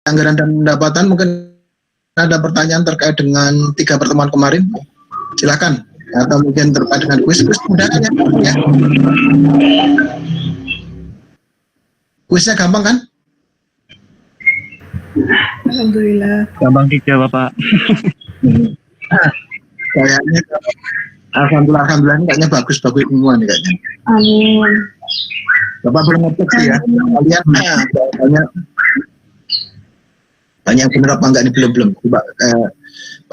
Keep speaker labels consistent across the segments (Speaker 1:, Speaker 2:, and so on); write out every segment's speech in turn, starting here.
Speaker 1: Anggaran dan Pendapatan, mungkin ada pertanyaan terkait dengan 3 pertemuan kemarin. Silakan. Atau mungkin terkait dengan kuis mudah kan ya? Kuisnya gampang kan?
Speaker 2: Alhamdulillah.
Speaker 3: Gampang dijawab, Pak.
Speaker 1: Kayaknya alhamdulillah ini kayaknya bagus-bagus semua nih kayaknya.
Speaker 2: Amin.
Speaker 1: Bapak belum ngetik sih ya. Kalian banyak yang benar apa enggak ini belum. Coba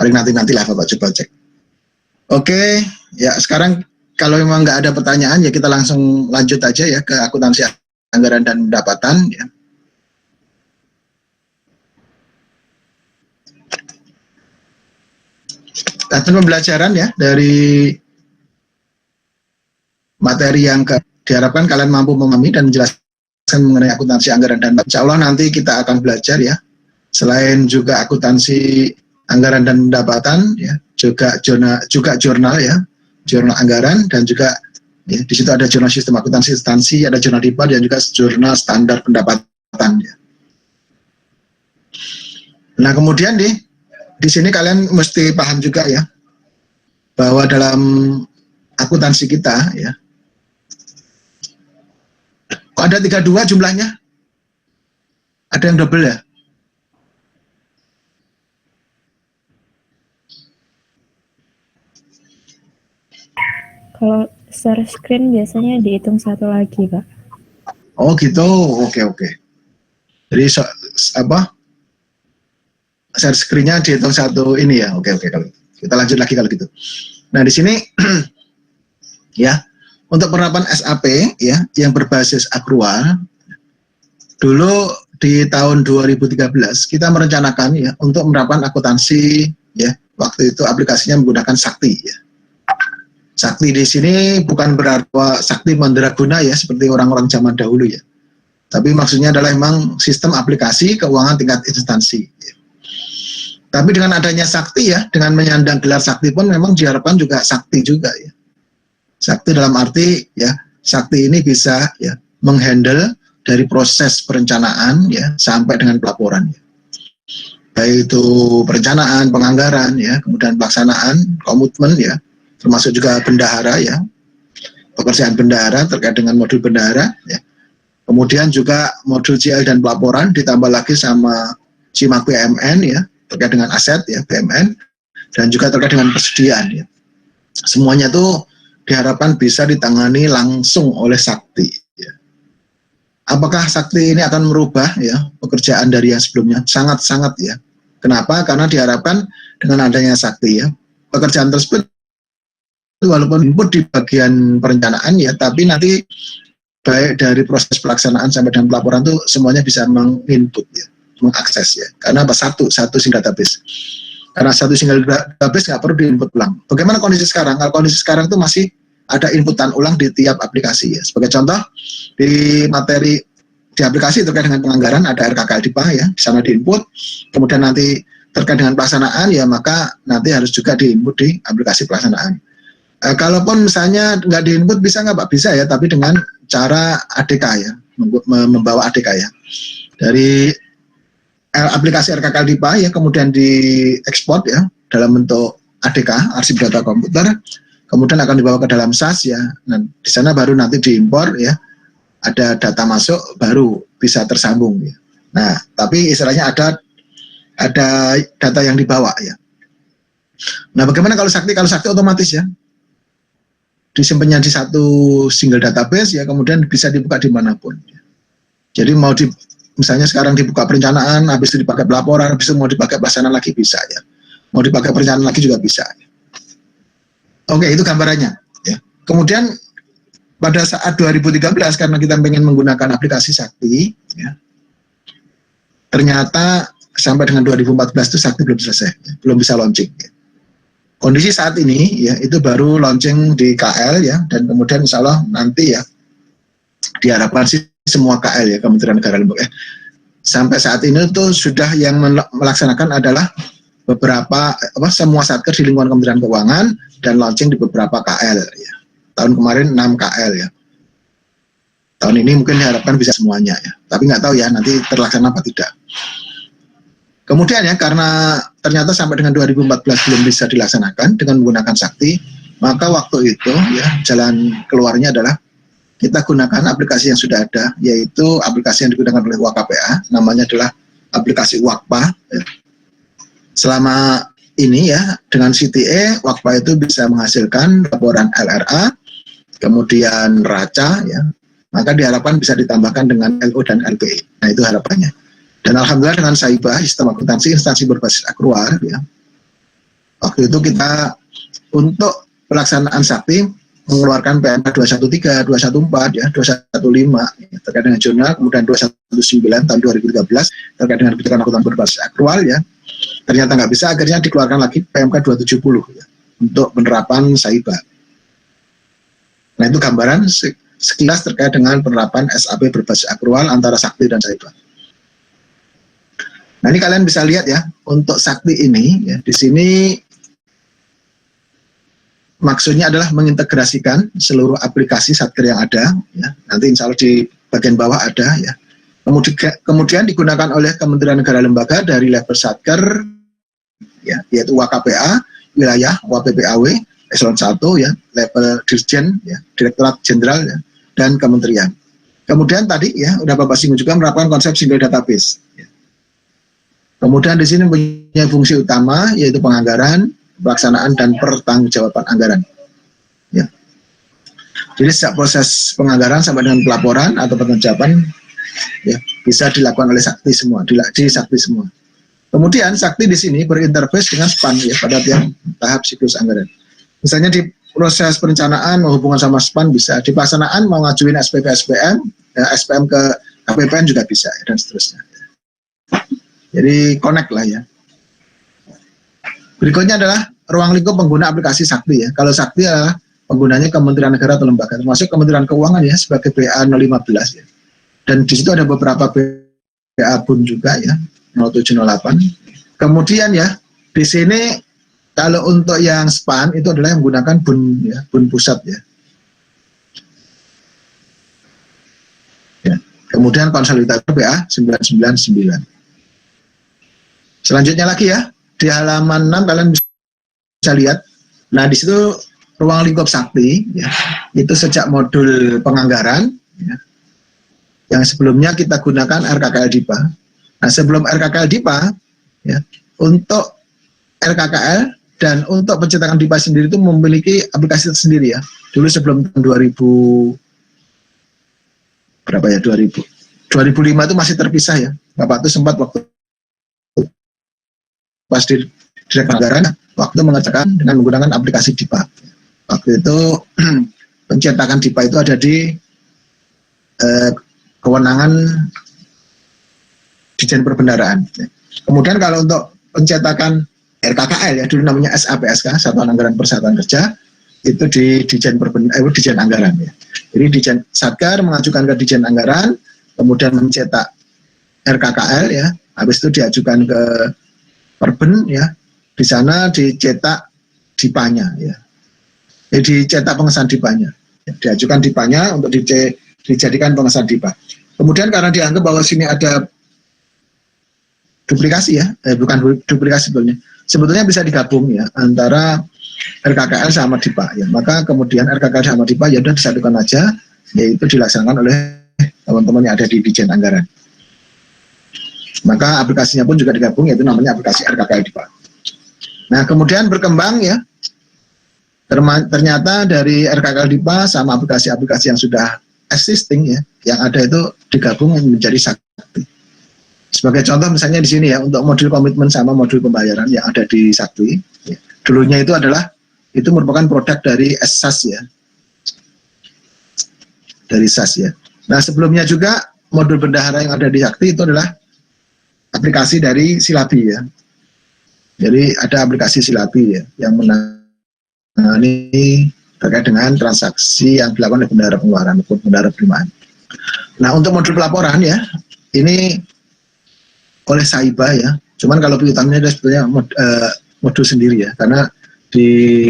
Speaker 1: paling nanti lah Bapak coba cek. Oke, ya sekarang kalau memang nggak ada pertanyaan ya kita langsung lanjut aja ya ke akuntansi anggaran dan pendapatan ya. Lanjut pembelajaran ya dari materi yang diharapkan kalian mampu memahami dan menjelaskan mengenai akuntansi anggaran dan insya Allah nanti kita akan belajar ya. Selain juga akuntansi anggaran dan pendapatan ya, juga jurnal ya, jurnal anggaran dan juga ya, di situ ada jurnal sistem akuntansi instansi, ada jurnal DIPA dan juga jurnal standar pendapatan ya. Nah, kemudian di sini kalian mesti paham juga ya bahwa dalam akuntansi kita ya, kok ada 32 jumlahnya? Ada yang double ya?
Speaker 2: Kalau share screen biasanya dihitung satu lagi, Pak.
Speaker 1: Oh gitu, oke. Jadi share screen-nya dihitung satu ini ya, oke. Kalau kita lanjut lagi kalau gitu. Nah di sini ya untuk penerapan SAP ya yang berbasis akrual dulu di tahun 2013 kita merencanakan ya untuk menerapkan akuntansi ya, waktu itu aplikasinya menggunakan Sakti ya. Sakti di sini bukan berarti Sakti mandraguna ya seperti orang-orang zaman dahulu ya. Tapi maksudnya adalah memang sistem aplikasi keuangan tingkat instansi. Ya. Tapi dengan adanya Sakti ya, dengan menyandang gelar Sakti pun memang diharapkan juga Sakti juga ya. Sakti dalam arti ya, Sakti ini bisa ya menghandle dari proses perencanaan ya sampai dengan pelaporan ya. Baik itu perencanaan, penganggaran ya, kemudian pelaksanaan, komitmen ya, termasuk juga bendahara ya, pekerjaan bendahara terkait dengan modul bendahara ya. Kemudian juga modul GL dan pelaporan ditambah lagi sama SIMAK BMN ya, terkait dengan aset ya BMN dan juga terkait dengan persediaan ya. Semuanya itu diharapkan bisa ditangani langsung oleh Sakti ya. Apakah Sakti ini akan merubah ya pekerjaan dari yang sebelumnya? Sangat-sangat ya. Kenapa? Karena diharapkan dengan adanya Sakti ya, pekerjaan tersebut walaupun input di bagian perencanaan ya, tapi nanti baik dari proses pelaksanaan sampai dengan pelaporan itu semuanya bisa menginput ya, mengakses ya. Karena apa? Satu single database. Karena satu single database nggak perlu diinput ulang. Bagaimana kondisi sekarang? Kalau kondisi sekarang itu masih ada inputan ulang di tiap aplikasi ya. Sebagai contoh di materi di aplikasi terkait dengan penganggaran ada RKK DIPA ya, di sana diinput. Kemudian nanti terkait dengan pelaksanaan ya, maka nanti harus juga diinput di aplikasi pelaksanaan. Kalaupun misalnya nggak diinput bisa nggak Pak? Bisa ya, tapi dengan cara ADK ya, membawa ADK ya. Dari aplikasi RKK DIPA ya, kemudian diekspor ya dalam bentuk ADK, arsip data komputer, kemudian akan dibawa ke dalam SAS ya. Nah, di sana baru nanti diimpor ya, ada data masuk baru bisa tersambung ya. Nah, tapi istilahnya ada data yang dibawa ya. Nah, bagaimana kalau Sakti? Kalau Sakti otomatis ya, disimpannya di satu single database ya, kemudian bisa dibuka dimanapun ya. Jadi mau misalnya sekarang dibuka perencanaan, habis itu dipakai pelaporan, habis itu mau dipakai pelaksanaan lagi bisa ya, mau dipakai perencanaan lagi juga bisa ya. Oke, itu gambarannya ya. Kemudian pada saat 2013 karena kita pengen menggunakan aplikasi Sakti ya, ternyata sampai dengan 2014 itu Sakti belum selesai ya, belum bisa launching ya. Kondisi saat ini ya itu baru launching di KL ya, dan kemudian insya Allah nanti ya diharapkan sih semua KL ya, Kementerian Negara Lembaga sampai saat ini tuh sudah yang melaksanakan adalah beberapa semua satker di lingkungan Kementerian Keuangan dan launching di beberapa KL ya. Tahun kemarin 6 KL ya. Tahun ini mungkin diharapkan bisa semuanya ya. Tapi nggak tahu ya nanti terlaksana apa tidak. Kemudian ya, karena ternyata sampai dengan 2014 belum bisa dilaksanakan dengan menggunakan sakti, maka waktu itu ya jalan keluarnya adalah kita gunakan aplikasi yang sudah ada, yaitu aplikasi yang digunakan oleh WKPA, namanya adalah aplikasi WAKPA. Ya. Selama ini ya, dengan CTA, WAKPA itu bisa menghasilkan laporan LRA, kemudian raca, ya, maka diharapkan bisa ditambahkan dengan LO dan LPI. Nah, itu harapannya. Dan alhamdulillah dengan SAIBA, sistem akuntansi instansi berbasis akrual, ya, waktu itu kita untuk pelaksanaan sakti mengeluarkan PMK 213, 214, ya, 215 ya, terkait dengan jurnal, kemudian 219 tahun 2013 terkait dengan kebijakan akuntan berbasis akrual, ya. Ternyata nggak bisa, akhirnya dikeluarkan lagi PMK 270 ya, untuk penerapan SAIBA. Nah, itu gambaran sekilas terkait dengan penerapan SAP berbasis akrual antara sakti dan SAIBA. Nah, ini kalian bisa lihat ya, untuk sakti ini ya, di sini maksudnya adalah mengintegrasikan seluruh aplikasi Satker yang ada, ya. Nanti insya Allah di bagian bawah ada, ya. Kemudian digunakan oleh Kementerian Negara Lembaga dari level Satker, ya, yaitu WKPA, wilayah, WPPAW, eselon 1, ya, level Dirjen, ya, Direktorat Jenderal, ya, dan Kementerian. Kemudian tadi ya, udah Bapak singgung juga menerapkan konsep single database. Ya. Kemudian di sini punya fungsi utama yaitu penganggaran, pelaksanaan dan pertanggungjawaban anggaran. Ya. Jadi sejak proses penganggaran sampai dengan pelaporan atau pertanggungjawaban ya bisa dilakukan oleh sakti semua, di sakti semua. Kemudian sakti di sini berinterface dengan SPAN ya pada tiap tahap siklus anggaran. Misalnya di proses perencanaan mau hubungan sama SPAN bisa, di pelaksanaan mau ngajuin SPP SPM, ya, SPM ke KPPN juga bisa ya, dan seterusnya. Jadi connect lah ya. Berikutnya adalah ruang lingkup pengguna aplikasi sakti ya. Kalau sakti adalah penggunanya Kementerian Negara atau lembaga, termasuk Kementerian Keuangan ya sebagai BA 015 ya. Dan di situ ada beberapa BA BUN juga ya, 0708. Kemudian ya di sini kalau untuk yang SPAN itu adalah yang menggunakan BUN ya, BUN pusat ya. Ya. Kemudian konsolidator BA 999. Selanjutnya lagi ya, di halaman 6 kalian bisa lihat. Nah, di situ ruang lingkup sakti ya, itu sejak modul penganggaran ya, yang sebelumnya kita gunakan RKKL DIPA. Nah, sebelum RKKL DIPA ya, untuk RKKL dan untuk pencetakan DIPA sendiri itu memiliki aplikasi tersendiri ya. Dulu sebelum tahun 2000 berapa ya, 2005 itu masih terpisah ya. Bapak itu sempat waktu pas di Direktur Anggaran waktu mengerjakan dengan menggunakan aplikasi DIPA. Waktu itu pencetakan DIPA itu ada di kewenangan Ditjen Perbendaharaan. Kemudian kalau untuk pencetakan RKKL ya dulu namanya SAPSK, Satuan Anggaran Persatuan Kerja, itu di Ditjen Ditjen Anggaran ya. Jadi Ditjen Satker mengajukan ke Ditjen Anggaran, kemudian mencetak RKKL ya, habis itu diajukan ke Perben ya, di sana dicetak DIPA-nya ya. Jadi dicetak pengesahan DIPA-nya. Ya, diajukan DIPA-nya untuk dijadikan pengesahan DIPA. Kemudian karena dianggap bahwa sini ada duplikasi ya, bukan duplikasi sebetulnya. Sebetulnya bisa digabung ya antara RKKL sama DIPA ya. Maka kemudian RKKL sama DIPA ya udah disatukan aja, yaitu dilaksanakan oleh teman-teman yang ada di Ditjen Anggaran. Maka aplikasinya pun juga digabung, yaitu namanya aplikasi RKKL DIPA. Nah, kemudian berkembang ya, ternyata dari RKKL DIPA sama aplikasi-aplikasi yang sudah existing ya, yang ada itu digabung menjadi sakti. Sebagai contoh misalnya di sini ya, untuk modul komitmen sama modul pembayaran yang ada di sakti, ya, dulunya itu merupakan produk dari SAS ya, dari SAS ya. Nah, sebelumnya juga modul bendahara yang ada di sakti itu adalah aplikasi dari Silabi ya. Jadi ada aplikasi Silabi ya yang menangani terkait dengan transaksi yang dilakukan oleh bendahara pengeluaran maupun bendahara penerimaan. Nah, untuk modul pelaporan ya, ini oleh SAIBA ya. Cuman kalau piutannya ada sebetulnya modul sendiri ya, karena di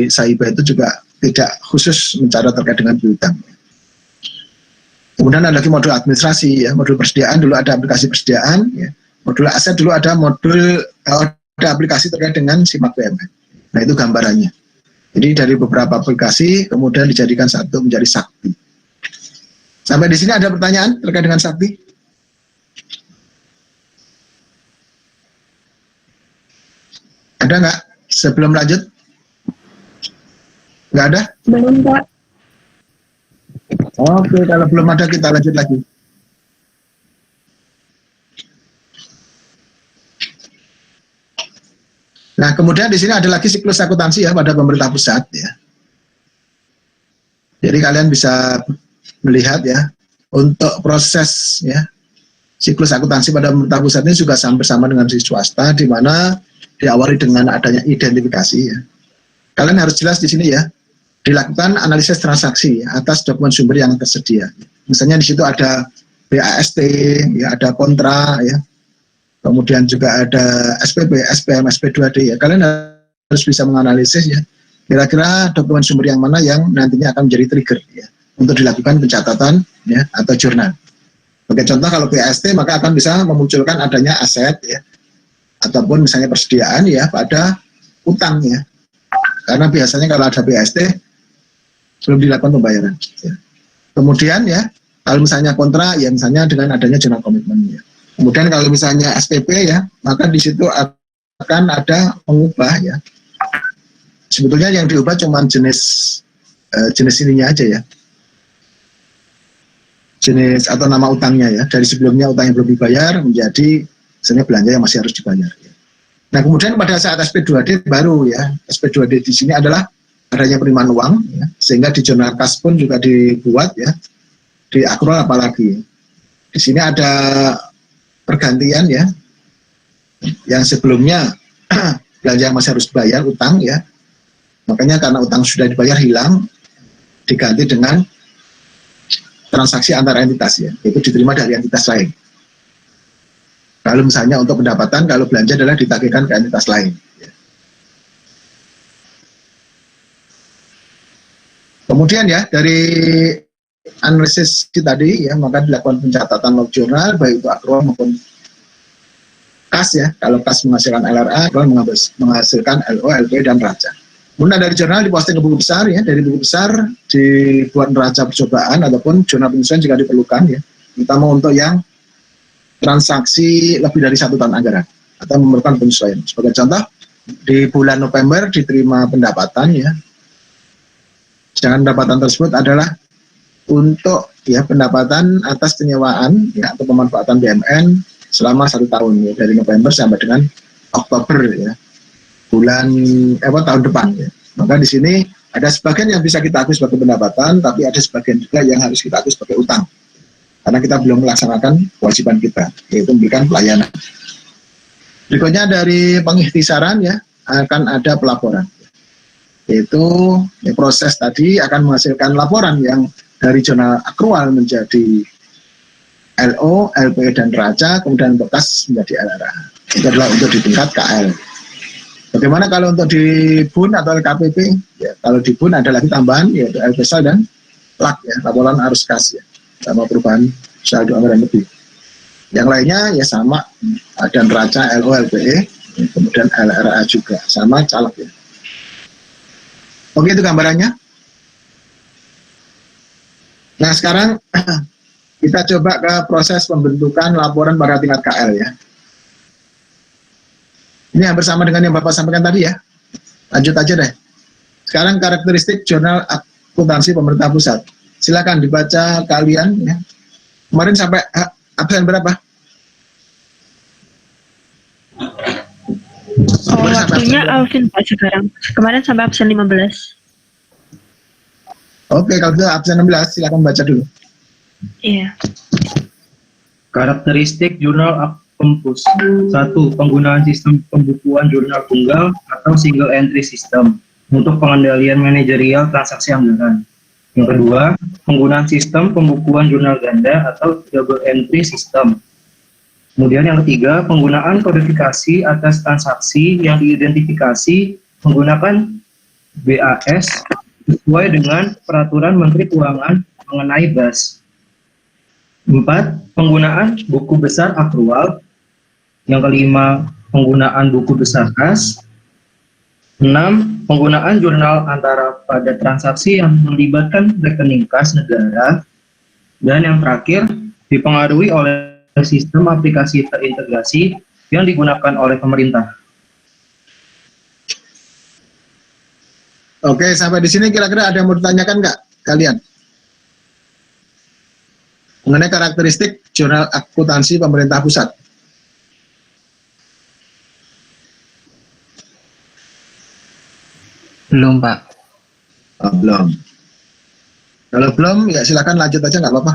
Speaker 1: SAIBA itu juga tidak khusus mencatat terkait dengan piutang. Kemudian ada lagi modul administrasi ya, modul persediaan dulu ada aplikasi persediaan ya. Modul aset dulu ada modul ada aplikasi terkait dengan SIMAK BUMN. Nah, itu gambarannya. Jadi dari beberapa aplikasi kemudian dijadikan satu menjadi Sakti. Sampai di sini ada pertanyaan terkait dengan Sakti? Ada nggak? Sebelum lanjut? Nggak ada?
Speaker 2: Belum, Pak.
Speaker 1: Oke, kalau belum ada kita lanjut lagi. Nah, kemudian di sini ada lagi siklus akuntansi ya pada pemerintah pusat ya. Jadi kalian bisa melihat ya untuk proses ya siklus akuntansi pada pemerintah pusat ini juga sama dengan di swasta, di mana diawali dengan adanya identifikasi ya. Kalian harus jelas di sini ya, dilakukan analisis transaksi atas dokumen sumber yang tersedia. Misalnya di situ ada BAST, ya ada kontra ya. Kemudian juga ada SPP, SPM, SP2D ya. Kalian harus bisa menganalisis ya. Kira-kira dokumen sumber yang mana yang nantinya akan menjadi trigger ya untuk dilakukan pencatatan ya atau jurnal. Sebagai contoh kalau BAST maka akan bisa memunculkan adanya aset ya ataupun misalnya persediaan ya pada utang ya. Karena biasanya kalau ada BAST belum dilakukan pembayaran. Ya. Kemudian ya kalau misalnya kontra ya misalnya dengan adanya jurnal komitmen ya. Kemudian kalau misalnya SPP ya, maka di situ akan ada pengubah ya. Sebetulnya yang diubah cuma jenis ininya aja ya. Jenis atau nama utangnya ya. Dari sebelumnya utang yang belum dibayar menjadi misalnya belanja yang masih harus dibayar. Ya. Nah kemudian pada saat SP2D baru ya. SP2D di sini adalah adanya penerimaan uang ya. Sehingga di jurnal kas pun juga dibuat ya. Di akrual apalagi. Di sini ada pergantian ya, yang sebelumnya belanja yang masih harus bayar utang ya, makanya karena utang sudah dibayar hilang, diganti dengan transaksi antar entitas ya, itu diterima dari entitas lain. Kalau misalnya untuk pendapatan, kalau belanja adalah ditagihkan ke entitas lain. Ya. Kemudian ya dari analisis tadi ya maka dilakukan pencatatan log jurnal baik itu akrual maupun kas ya. Kalau kas menghasilkan LRA, akrual menghasilkan LO, LP dan neraca. Kemudian dari jurnal diposting ke buku besar ya, dari buku besar dibuat neraca percobaan ataupun jurnal penyesuaian jika diperlukan ya. Terutama untuk yang transaksi lebih dari 1 tahun anggaran atau memerlukan penyesuaian. Sebagai contoh di bulan November diterima pendapatan ya. Sedangkan pendapatan tersebut adalah untuk ya pendapatan atas penyewaan ya atau pemanfaatan BUMN selama 1 tahun ya dari November sampai dengan Oktober ya bulan tahun depan ya. Maka di sini ada sebagian yang bisa kita akui sebagai pendapatan, tapi ada sebagian juga yang harus kita akui sebagai utang karena kita belum melaksanakan kewajiban kita yaitu memberikan pelayanan. Berikutnya dari pengikhtisaran ya akan ada pelaporan yaitu ya, proses tadi akan menghasilkan laporan yang dari jurnal akrual menjadi LO, LP dan neraca, kemudian bekas menjadi LRA. Itu adalah untuk di tingkat KL. Bagaimana kalau untuk di BUN atau LKPP? Ya, kalau di BUN ada lagi tambahan yaitu LPSA dan LAK ya, laporan arus kas ya, sama perubahan saldo anggaran lebih. Yang lainnya ya sama, ada neraca, LO, LPE, kemudian LRA juga, sama caleg ya. Oke itu gambarannya. Nah sekarang kita coba ke proses pembentukan laporan pada tingkat KL ya. Ini yang bersama dengan yang Bapak sampaikan tadi ya. Lanjut aja deh. Sekarang karakteristik jurnal akuntansi pemerintah pusat. Silakan dibaca kalian ya. Kemarin sampai absen berapa?
Speaker 2: Waktunya Alvin Pak sekarang. Kemarin sampai absen 15.
Speaker 1: Oke, kalau itu absen 16, silakan baca dulu.
Speaker 2: Iya.
Speaker 3: Karakteristik jurnal Akpempus. 1. Penggunaan sistem pembukuan jurnal tunggal atau single entry system untuk pengendalian manajerial transaksi anggaran. Yang kedua, penggunaan sistem pembukuan jurnal ganda atau double entry system. Kemudian yang ketiga, penggunaan kodifikasi atas transaksi yang diidentifikasi menggunakan BAS sesuai dengan peraturan Menteri Keuangan mengenai BAS. 4. Penggunaan buku besar akrual. Yang kelima, penggunaan buku besar kas. 6. Penggunaan jurnal antara pada transaksi yang melibatkan rekening kas negara. Dan yang terakhir, dipengaruhi oleh sistem aplikasi terintegrasi yang digunakan oleh pemerintah.
Speaker 1: Oke, sampai di sini kira-kira ada yang mau ditanyakan nggak kalian? Mengenai karakteristik jurnal akuntansi pemerintah pusat.
Speaker 4: Belum, Pak.
Speaker 1: Oh, belum. Kalau belum, ya silakan lanjut aja, nggak apa-apa.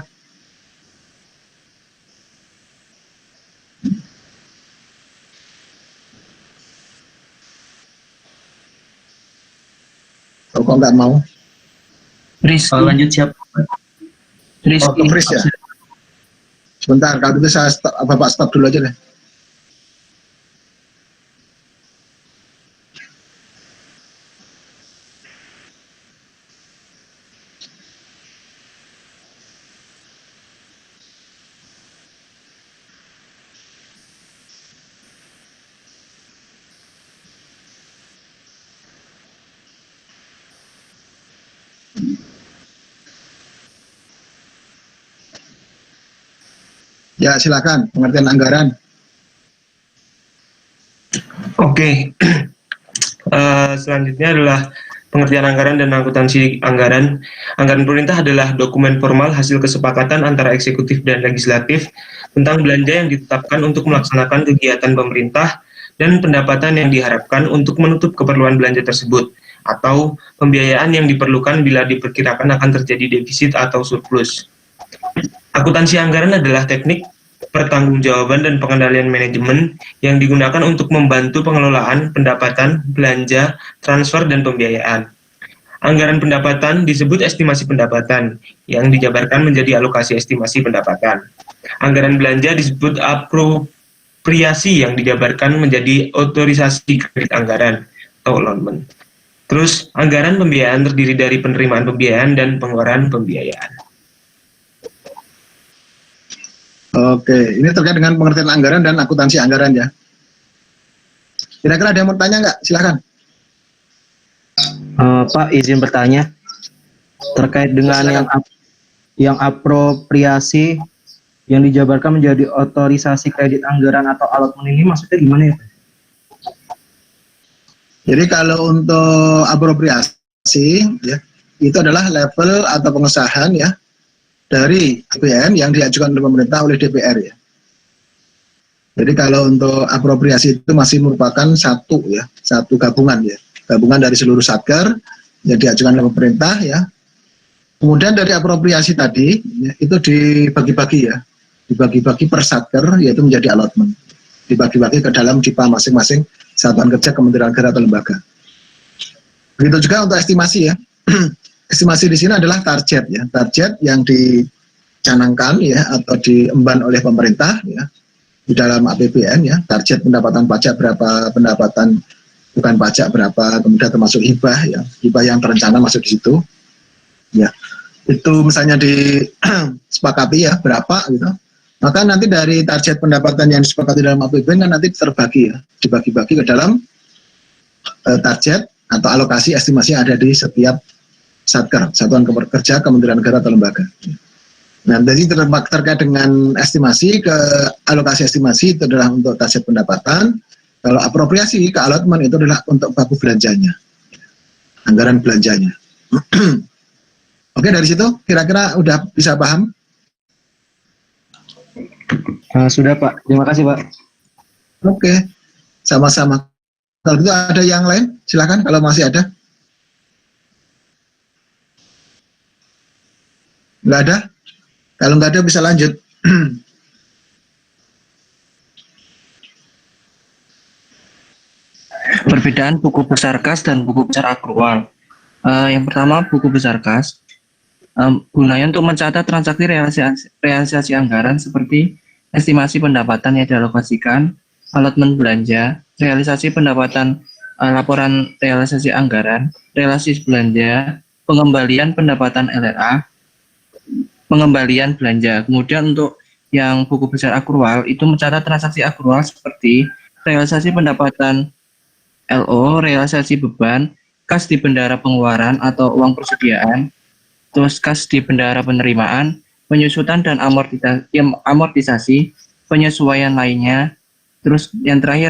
Speaker 1: Oh, kok nggak mau?
Speaker 4: Rizky.
Speaker 3: Lanjut siapa?
Speaker 4: Rizky.
Speaker 1: Oh, ke Fris ya? Sebentar, kalau itu saya Bapak stop dulu aja deh. Ya, silakan. Pengertian anggaran.
Speaker 5: Oke, selanjutnya adalah pengertian anggaran dan akuntansi anggaran. Anggaran pemerintah adalah dokumen formal hasil kesepakatan antara eksekutif dan legislatif tentang belanja yang ditetapkan untuk melaksanakan kegiatan pemerintah dan pendapatan yang diharapkan untuk menutup keperluan belanja tersebut, atau pembiayaan yang diperlukan bila diperkirakan akan terjadi defisit atau surplus. Akuntansi anggaran adalah teknik pertanggungjawaban dan pengendalian manajemen yang digunakan untuk membantu pengelolaan pendapatan, belanja, transfer, dan pembiayaan. Anggaran pendapatan disebut estimasi pendapatan, yang dijabarkan menjadi alokasi estimasi pendapatan. Anggaran belanja disebut apropriasi, yang dijabarkan menjadi otorisasi kredit anggaran atau allotment. Terus, anggaran pembiayaan terdiri dari penerimaan pembiayaan dan pengeluaran pembiayaan.
Speaker 1: Oke, ini terkait dengan pengertian anggaran dan akuntansi anggaran ya. Kira-kira ada yang mau tanya nggak? Silakan.
Speaker 4: Pak, izin bertanya terkait dengan yang apropriasi yang dijabarkan menjadi otorisasi kredit anggaran atau allotment ini maksudnya gimana ya?
Speaker 1: Jadi kalau untuk apropriasi ya, itu adalah level atau pengesahan ya dari APBN yang diajukan oleh pemerintah oleh DPR ya. Jadi kalau untuk apropriasi itu masih merupakan satu gabungan ya, gabungan dari seluruh satker yang diajukan oleh pemerintah ya. Kemudian dari apropriasi tadi ya, itu dibagi-bagi ya, dibagi-bagi per satker yaitu menjadi allotment, dibagi-bagi ke dalam DIPA masing-masing satuan kerja, kementerian negara atau lembaga. Begitu juga untuk estimasi ya. Estimasi di sini adalah target ya, target yang dicanangkan ya atau diemban oleh pemerintah ya di dalam APBN ya, target pendapatan pajak berapa, pendapatan bukan pajak berapa, kemudian termasuk hibah ya, hibah yang terencana masuk di situ ya. Itu misalnya disepakati ya berapa gitu. Maka nanti dari target pendapatan yang disepakati dalam APBN kan nanti terbagi ya, dibagi-bagi ke dalam target atau alokasi estimasi yang ada di setiap satker, satuan kerja, kementerian negara atau lembaga. Nah, jadi terkait dengan estimasi ke alokasi estimasi itu adalah untuk target pendapatan. Kalau apropriasi ke allotment itu adalah untuk baku belanjanya, anggaran belanjanya. Oke, dari situ kira-kira udah bisa paham?
Speaker 4: Sudah, Pak. Terima kasih, Pak.
Speaker 1: Oke, sama-sama. Kalau itu ada yang lain, silakan kalau masih ada. Nggak ada? Kalau nggak ada bisa lanjut.
Speaker 4: Perbedaan buku besar kas dan buku besar akrual. Yang pertama, buku besar kas gunanya untuk mencatat transaksi realisasi anggaran seperti estimasi pendapatan yang dialokasikan, allotment belanja, realisasi pendapatan, laporan realisasi anggaran, realisasi belanja, pengembalian pendapatan LRA, pengembalian belanja. Kemudian untuk yang buku besar akrual itu mencatat transaksi akrual seperti realisasi pendapatan LO, realisasi beban, kas di bendahara pengeluaran atau uang persediaan, terus kas di bendahara penerimaan, penyusutan dan amortisasi, penyesuaian lainnya, terus yang terakhir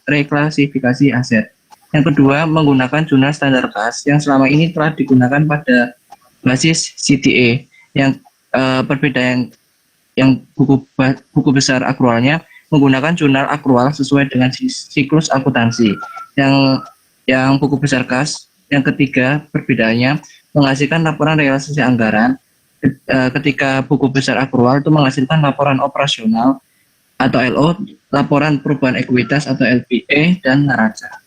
Speaker 4: reklasifikasi aset. Yang kedua, menggunakan jurnal standar kas yang selama ini telah digunakan pada basis CTA yang perbedaan yang buku besar akrualnya menggunakan jurnal akrual sesuai dengan siklus akuntansi. Yang buku besar kas yang ketiga perbedaannya menghasilkan laporan realisasi anggaran ketika buku besar akrual itu menghasilkan laporan operasional atau LO, laporan perubahan ekuitas atau LPE dan neraca.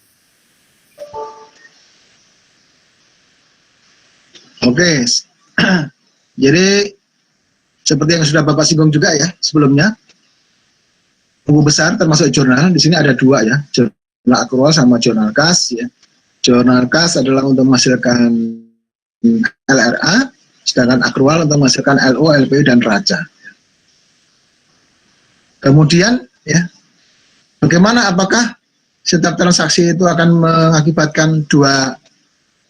Speaker 1: Oke, jadi seperti yang sudah Bapak singgung juga ya sebelumnya, buku besar termasuk jurnal, di sini ada dua ya, jurnal akrual sama jurnal kas ya. Jurnal kas adalah untuk menghasilkan LRA, sedangkan akrual untuk menghasilkan LO, LPI, dan neraca. Kemudian ya, bagaimana apakah setiap transaksi itu akan mengakibatkan dua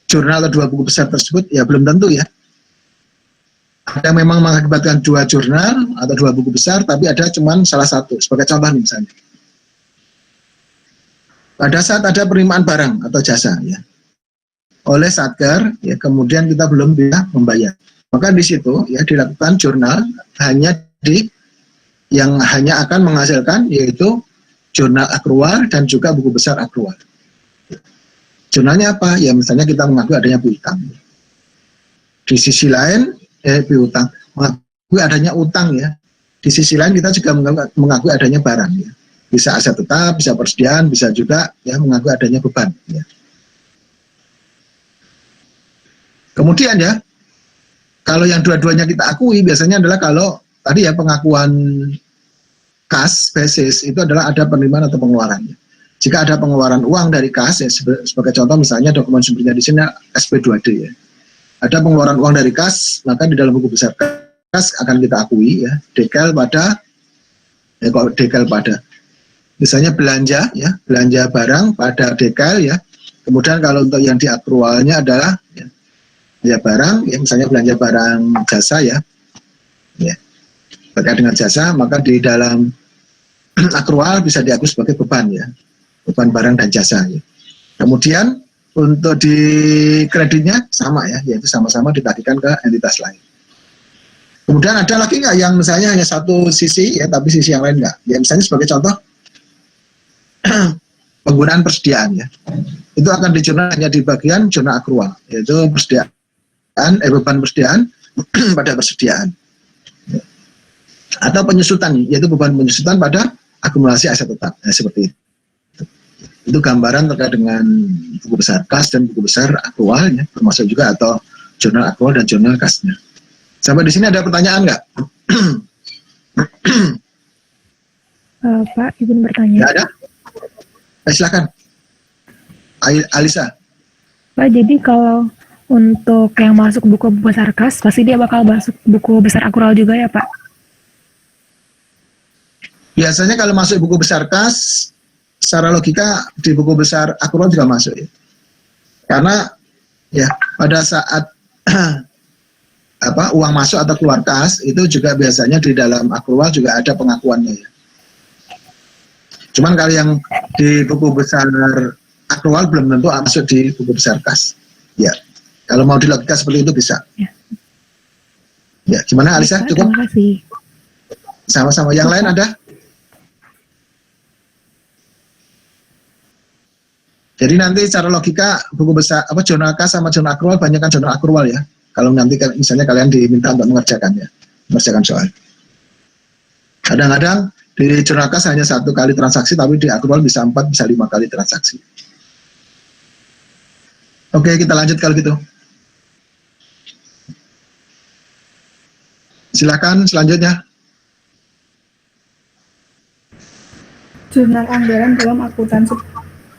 Speaker 1: jurnal atau dua buku besar tersebut? Ya belum tentu ya. Ada memang mengakibatkan dua jurnal atau dua buku besar, tapi ada cuman salah satu. Sebagai contoh misalnya, pada saat ada penerimaan barang atau jasa ya oleh Satker, ya kemudian kita belum bisa membayar, maka di situ ya dilakukan jurnal hanya yang hanya akan menghasilkan yaitu jurnal akrual dan juga buku besar akrual. Jurnalnya apa? Ya misalnya kita mengakui adanya piutang. Di sisi lain, piutang, mengakui adanya utang ya. Di sisi lain kita juga mengakui adanya barang ya. Bisa aset tetap, bisa persediaan, bisa juga ya mengakui adanya beban ya. Kemudian ya, kalau yang dua-duanya kita akui biasanya adalah kalau tadi ya pengakuan kas basis itu adalah ada penerimaan atau pengeluaran. Jika ada pengeluaran uang dari kas, ya sebagai contoh misalnya dokumen sumbernya di sini SP2D ya. Ada pengeluaran uang dari kas, maka di dalam buku besar kas akan kita akui ya, dekel pada ya kalau dekel pada misalnya belanja ya, belanja barang pada dekel ya. Kemudian kalau untuk yang diakrualnya adalah ya barang ya, misalnya belanja barang jasa ya. Ya. Terkait dengan jasa, maka di dalam akrual bisa diakui sebagai beban ya. Beban barang dan jasa ya. Kemudian untuk di kreditnya sama ya, yaitu sama-sama ditagihkan ke entitas lain. Kemudian ada lagi nggak yang misalnya hanya satu sisi ya, tapi sisi yang lain nggak? Ya misalnya sebagai contoh penggunaan persediaan ya, itu akan dijurnal hanya di bagian jurnal akrual, yaitu persediaan beban persediaan pada persediaan. Atau penyusutan, yaitu beban penyusutan pada akumulasi aset tetap. Nah, seperti itu. Itu gambaran terkait dengan buku besar kas dan buku besar akrualnya, termasuk juga atau jurnal akrual dan jurnal kasnya. Sampai di sini ada pertanyaan nggak?
Speaker 2: Pak, izin bertanya.
Speaker 1: Nggak ada? Silakan. Alisa.
Speaker 2: Pak, jadi kalau untuk yang masuk buku besar kas, pasti dia bakal masuk buku besar akrual juga ya, Pak?
Speaker 1: Biasanya kalau masuk buku besar kas, secara logika di buku besar akrual juga masuk ya. Karena ya pada saat uang masuk atau keluar kas itu juga biasanya di dalam akrual juga ada pengakuannya ya. Cuman kalau yang di buku besar akrual belum tentu masuk di buku besar kas. Ya. Kalau mau dilakukan seperti itu bisa. Ya. Ya, gimana Alisa? Cukup?
Speaker 2: Terima kasih.
Speaker 1: Sama-sama. Yang lain ada? Jadi nanti secara logika buku besar jurnal kas sama jurnal akrual banyak kan jurnal akrual ya. Kalau nanti misalnya kalian diminta untuk mengerjakan soal. Kadang-kadang di jurnal kas hanya 1 kali transaksi, tapi di akrual bisa 4, bisa 5 kali transaksi. Oke, kita lanjut kalau gitu. Silakan selanjutnya.
Speaker 6: Jurnal anggaran dalam akuntansi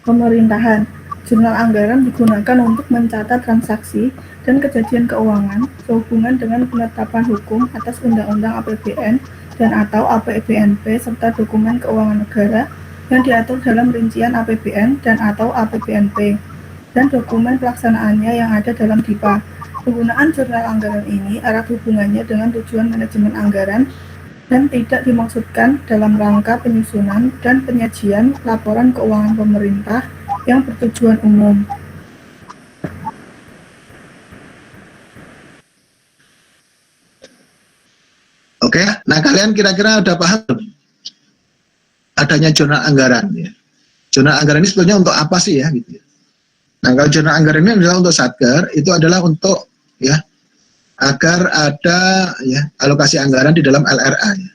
Speaker 6: pemerintahan. Jurnal anggaran digunakan untuk mencatat transaksi dan kejadian keuangan sehubungan dengan penetapan hukum atas Undang-Undang APBN dan atau APBNP serta dokumen keuangan negara yang diatur dalam rincian APBN dan atau APBNP, dan dokumen pelaksanaannya yang ada dalam DIPA. Penggunaan jurnal anggaran ini erat hubungannya dengan tujuan manajemen anggaran dan tidak dimaksudkan dalam rangka penyusunan dan penyajian laporan keuangan pemerintah yang bertujuan umum.
Speaker 1: Oke, nah kalian kira-kira udah paham adanya jurnal anggaran ya. Jurnal anggaran ini sebenarnya untuk apa sih ya gitu ya. Nah, kalau jurnal anggaran ini adalah untuk Satker, itu adalah untuk ya agar ada ya alokasi anggaran di dalam LRA ya.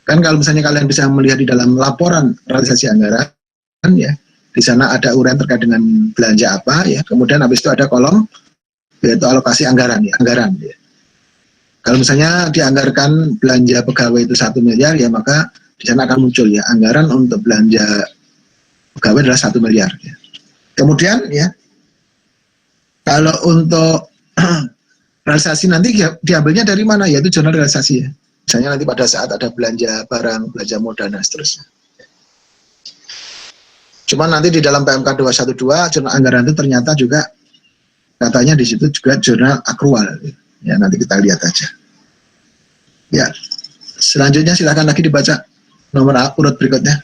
Speaker 1: Kan kalau misalnya kalian bisa melihat di dalam laporan realisasi anggaran ya, di sana ada uraian terkait dengan belanja apa ya, kemudian habis itu ada kolom yaitu alokasi anggaran ya, anggaran ya. Kalau misalnya dianggarkan belanja pegawai itu 1 miliar ya, maka di sana akan muncul ya anggaran untuk belanja pegawai adalah 1 miliar ya. Kemudian ya kalau untuk realisasi nanti diambilnya dari mana, yaitu jurnal realisasi ya. Misalnya nanti pada saat ada belanja barang, belanja modal dan seterusnya. Cuma nanti di dalam PMK 212 jurnal anggaran itu ternyata juga katanya di situ juga jurnal akrual ya, nanti kita lihat aja ya. Selanjutnya silakan lagi dibaca nomor urut berikutnya.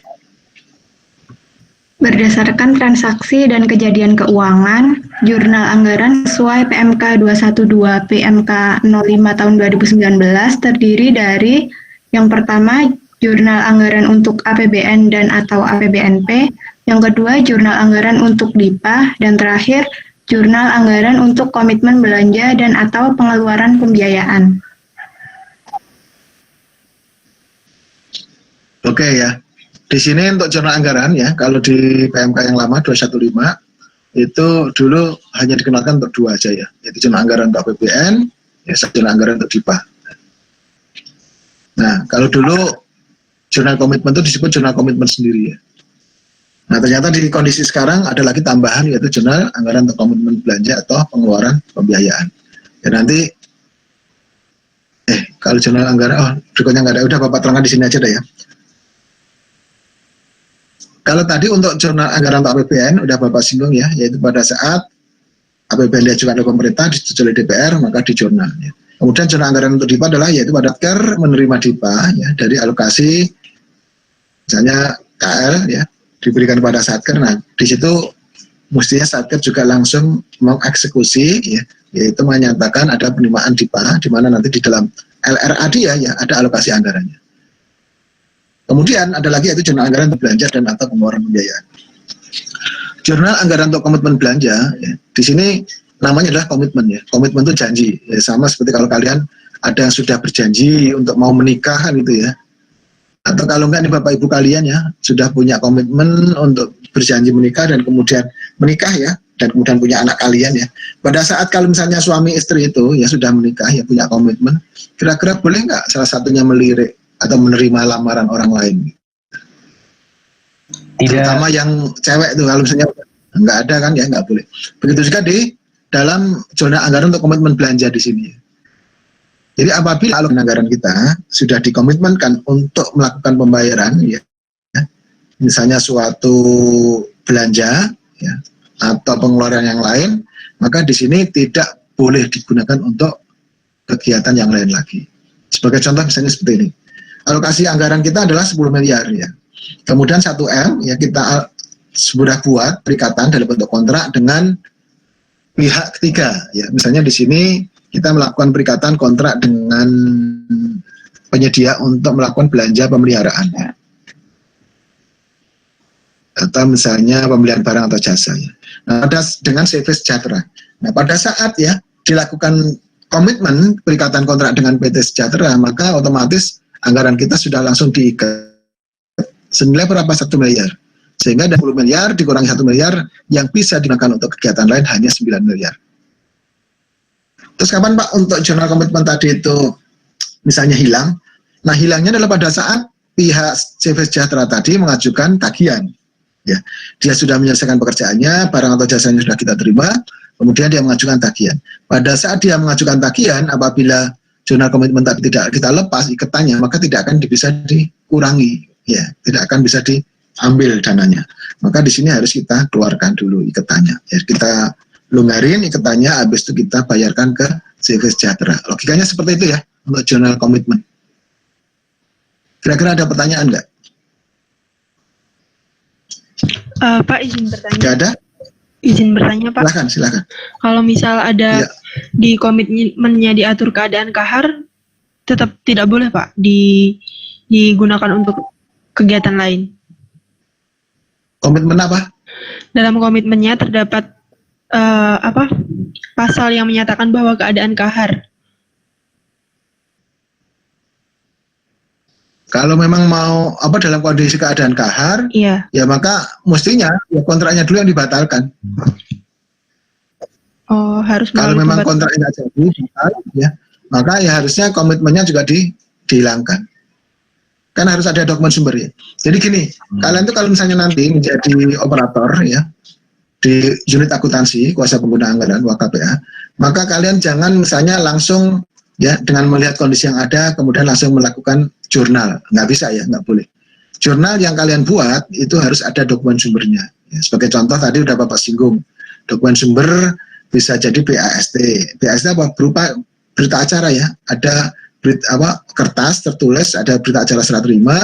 Speaker 7: Berdasarkan transaksi dan kejadian keuangan, jurnal anggaran sesuai PMK 212 PMK 05 tahun 2019 terdiri dari yang pertama jurnal anggaran untuk APBN dan atau APBNP, yang kedua jurnal anggaran untuk DIPA, dan terakhir jurnal anggaran untuk komitmen belanja dan atau pengeluaran pembiayaan.
Speaker 1: Oke ya. Di sini untuk jurnal anggaran ya, kalau di PMK yang lama 215 itu dulu hanya dikenalkan untuk 2 aja ya, yaitu jurnal anggaran untuk APBN, ya jurnal anggaran untuk DIPA. Nah, kalau dulu jurnal komitmen itu disebut jurnal komitmen sendiri ya. Nah, ternyata di kondisi sekarang ada lagi tambahan yaitu jurnal anggaran untuk komitmen belanja atau pengeluaran pembiayaan. Ya nanti, kalau jurnal anggaran, berikutnya nggak ada, udah Bapak terangkan di sini aja deh ya. Kalau tadi untuk jurnal anggaran untuk APBN udah Bapak singgung ya, yaitu pada saat APBN diajukan oleh pemerintah, disetujui oleh DPR, maka di jurnal. Ya. Kemudian jurnal anggaran untuk DIPA adalah yaitu pada Satker menerima DIPA ya dari alokasi, misalnya KL ya diberikan pada Satker. Nah di situ mestinya Satker juga langsung mengeksekusi ya, yaitu menyatakan ada penerimaan DIPA, di mana nanti di dalam LRA dia ya ada alokasi anggarannya. Kemudian ada lagi yaitu jurnal anggaran untuk belanja dan atau pengeluaran pembiayaan. Jurnal anggaran untuk komitmen belanja, ya, di sini namanya adalah komitmen ya. Komitmen itu janji, ya, sama seperti kalau kalian ada yang sudah berjanji untuk mau menikah gitu ya. Atau kalau enggak nih Bapak Ibu kalian ya sudah punya komitmen untuk berjanji menikah dan kemudian menikah ya, dan kemudian punya anak kalian ya. Pada saat kalau misalnya suami istri itu ya sudah menikah ya punya komitmen, kira-kira boleh nggak salah satunya melirik atau menerima lamaran orang lain?
Speaker 3: Tidak.
Speaker 1: Terutama yang cewek itu kalau misalnya nggak ada kan ya nggak boleh. Begitu juga di dalam zona anggaran untuk komitmen belanja di sini. Jadi apabila anggaran kita sudah dikomitmenkan untuk melakukan pembayaran ya, misalnya suatu belanja ya, atau pengeluaran yang lain, maka di sini tidak boleh digunakan untuk kegiatan yang lain lagi. Sebagai contoh misalnya seperti ini. Alokasi anggaran kita adalah 10 miliar ya. Kemudian 1M ya kita sudah buat perikatan dalam bentuk kontrak dengan pihak ketiga ya. Misalnya di sini kita melakukan perikatan kontrak dengan penyedia untuk melakukan belanja pemeliharaan ya. Atau misalnya pembelian barang atau jasa ya. Nah, dengan CV Sejahtera. Nah, pada saat ya dilakukan komitmen perikatan kontrak dengan PT Sejahtera, maka otomatis anggaran kita sudah langsung diikat senilai berapa 1 miliar, sehingga dari 10 miliar dikurangi 1 miliar yang bisa digunakan untuk kegiatan lain hanya 9 miliar. Terus kapan Pak untuk jurnal komitmen tadi itu misalnya hilang? Nah hilangnya adalah pada saat pihak CV Sejahtera tadi mengajukan tagihan ya, dia sudah menyelesaikan pekerjaannya, barang atau jasanya sudah kita terima, kemudian dia mengajukan tagihan. Pada saat dia mengajukan tagihan, apabila jurnal komitmen tadi tidak kita lepas iketannya, maka tidak akan bisa dikurangi, ya, tidak akan bisa ambil dananya. Maka di sini harus kita keluarkan dulu iketannya. Ya, kita longgarin iketannya, habis itu kita bayarkan ke CV Sejahtera. Logikanya seperti itu ya untuk jurnal komitmen. Kira-kira ada pertanyaan nggak?
Speaker 8: Pak, izin bertanya.
Speaker 1: Nggak ada?
Speaker 8: Izin bertanya, Pak.
Speaker 1: Silakan.
Speaker 8: Kalau misal ada
Speaker 1: Ya.
Speaker 8: di komitmennya diatur keadaan kahar, tetap tidak boleh, Pak, digunakan untuk kegiatan lain.
Speaker 1: Komitmen apa?
Speaker 8: Dalam komitmennya terdapat pasal yang menyatakan bahwa keadaan kahar.
Speaker 1: Kalau memang mau dalam kondisi keadaan kahar,
Speaker 8: Iya.
Speaker 1: ya maka mestinya ya kontraknya dulu yang dibatalkan.
Speaker 8: Oh, harus
Speaker 1: Kalau
Speaker 8: melalui
Speaker 1: memang
Speaker 8: pembatal-
Speaker 1: kontraknya nggak jadi, batal, ya maka ya harusnya komitmennya juga dihilangkan. Kan harus ada dokumen sumbernya. Jadi gini, kalian tuh kalau misalnya nanti menjadi operator ya di unit akuntansi kuasa pengguna anggaran WKPA, maka kalian jangan misalnya langsung ya dengan melihat kondisi yang ada kemudian langsung melakukan jurnal. Nggak bisa ya, nggak boleh. Jurnal yang kalian buat itu harus ada dokumen sumbernya. Ya, sebagai contoh tadi udah Bapak singgung, dokumen sumber bisa jadi BAST. BAST apa? Berupa berita acara ya. Ada kertas tertulis, ada berita acara serah terima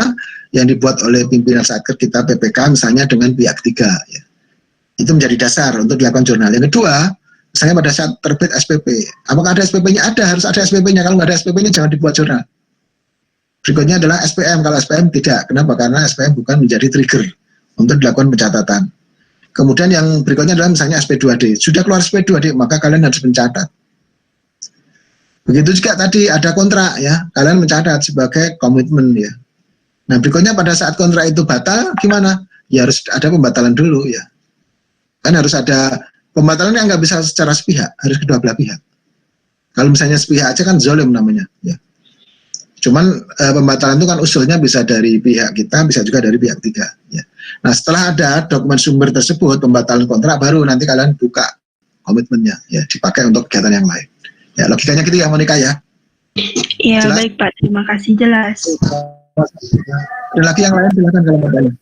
Speaker 1: yang dibuat oleh pimpinan Satker kita PPK misalnya dengan pihak 3 ya. Itu menjadi dasar untuk dilakukan jurnal. Yang kedua, misalnya pada saat terbit SPP, apakah ada SPP-nya? Ada, harus ada SPP-nya. Kalau nggak ada SPP-nya jangan dibuat jurnal. Berikutnya adalah SPM. Kalau SPM tidak. Kenapa? Karena SPM bukan menjadi trigger untuk dilakukan pencatatan. Kemudian yang berikutnya adalah misalnya SP2D. Sudah keluar SP2D, maka kalian harus mencatat. Begitu juga tadi ada kontrak ya, kalian mencatat sebagai komitmen ya. Nah berikutnya pada saat kontrak itu batal gimana? Ya harus ada pembatalan dulu ya. Kan harus ada pembatalan yang nggak bisa secara sepihak, harus kedua belah pihak. Kalau misalnya sepihak aja kan zolim namanya ya. Cuman pembatalan itu kan usulnya bisa dari pihak kita, bisa juga dari pihak 3 ya. Nah setelah ada dokumen sumber tersebut, pembatalan kontrak, baru nanti kalian buka komitmennya ya, dipakai untuk kegiatan yang lain. Ya, logikanya gitu ya Monika ya.
Speaker 8: Iya,
Speaker 1: Jelas?
Speaker 8: baik Pak. Terima kasih, jelas.
Speaker 1: Ada lagi yang lain silakan kalau mau tanya.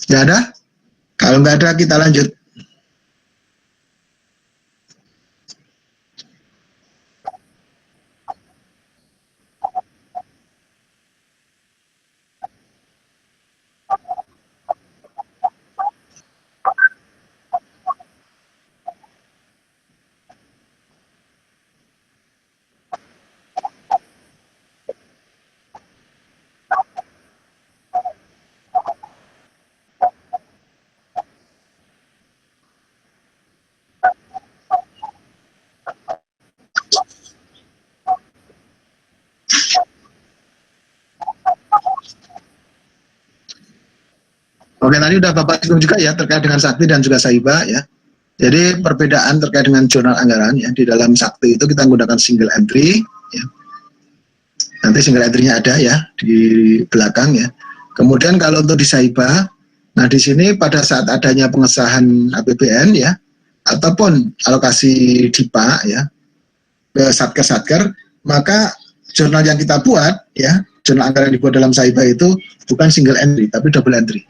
Speaker 1: Nggak ada? Kalau nggak ada kita lanjut. Oke, tadi udah Bapak singgung juga ya terkait dengan Sakti dan juga Saiba ya. Jadi perbedaan terkait dengan jurnal anggaran ya, di dalam Sakti itu kita menggunakan single entry ya. Nanti single entry-nya ada ya di belakang ya. Kemudian kalau untuk di Saiba, nah di sini pada saat adanya pengesahan APBN ya ataupun alokasi DIPA ya ke Satker, maka jurnal yang kita buat ya, jurnal anggaran yang dibuat dalam Saiba itu bukan single entry tapi double entry.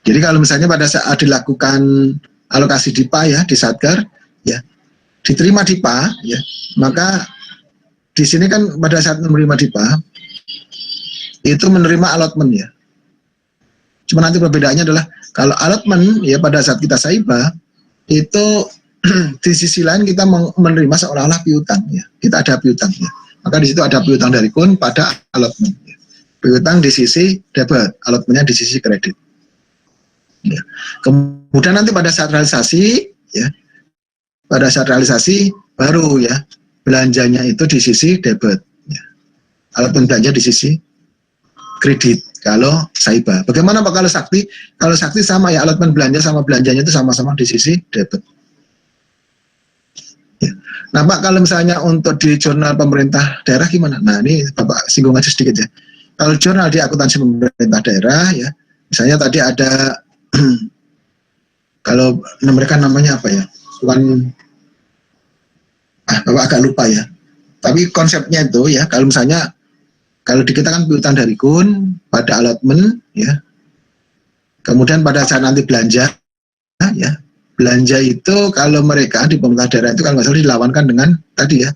Speaker 1: Jadi kalau misalnya pada saat dilakukan alokasi DIPA ya di Satker ya, diterima DIPA ya, maka di sini kan pada saat menerima DIPA itu menerima allotment ya. Cuma nanti perbedaannya adalah kalau allotment ya pada saat kita Saiba itu di sisi lain kita menerima seolah-olah piutang ya. Kita ada piutang ya. Maka di situ ada piutang dari kun pada allotment ya. Piutang di sisi debit, allotmentnya di sisi kredit. Ya. Kemudian nanti pada saat realisasi, ya, pada saat realisasi baru ya belanjanya itu di sisi debit, ya. Allotment belanja di sisi kredit. Kalau Saiba, bagaimana Pak kalau Sakti? Kalau Sakti sama ya, allotment belanja sama belanjanya itu sama-sama di sisi debit. Ya. Nah Pak, kalau misalnya untuk di jurnal pemerintah daerah gimana? Nah ini Bapak singgung aja sedikit ya. Kalau jurnal di akuntansi pemerintah daerah ya, misalnya tadi ada kalau mereka namanya apa ya? Bukan Bapak agak lupa ya. Tapi konsepnya itu ya, kalau misalnya kalau di kita kan piutang dari kun pada allotment ya, kemudian pada saat nanti belanja ya, belanja itu kalau mereka di pemerintah daerah itu kalau nggak salah dilawankan dengan tadi ya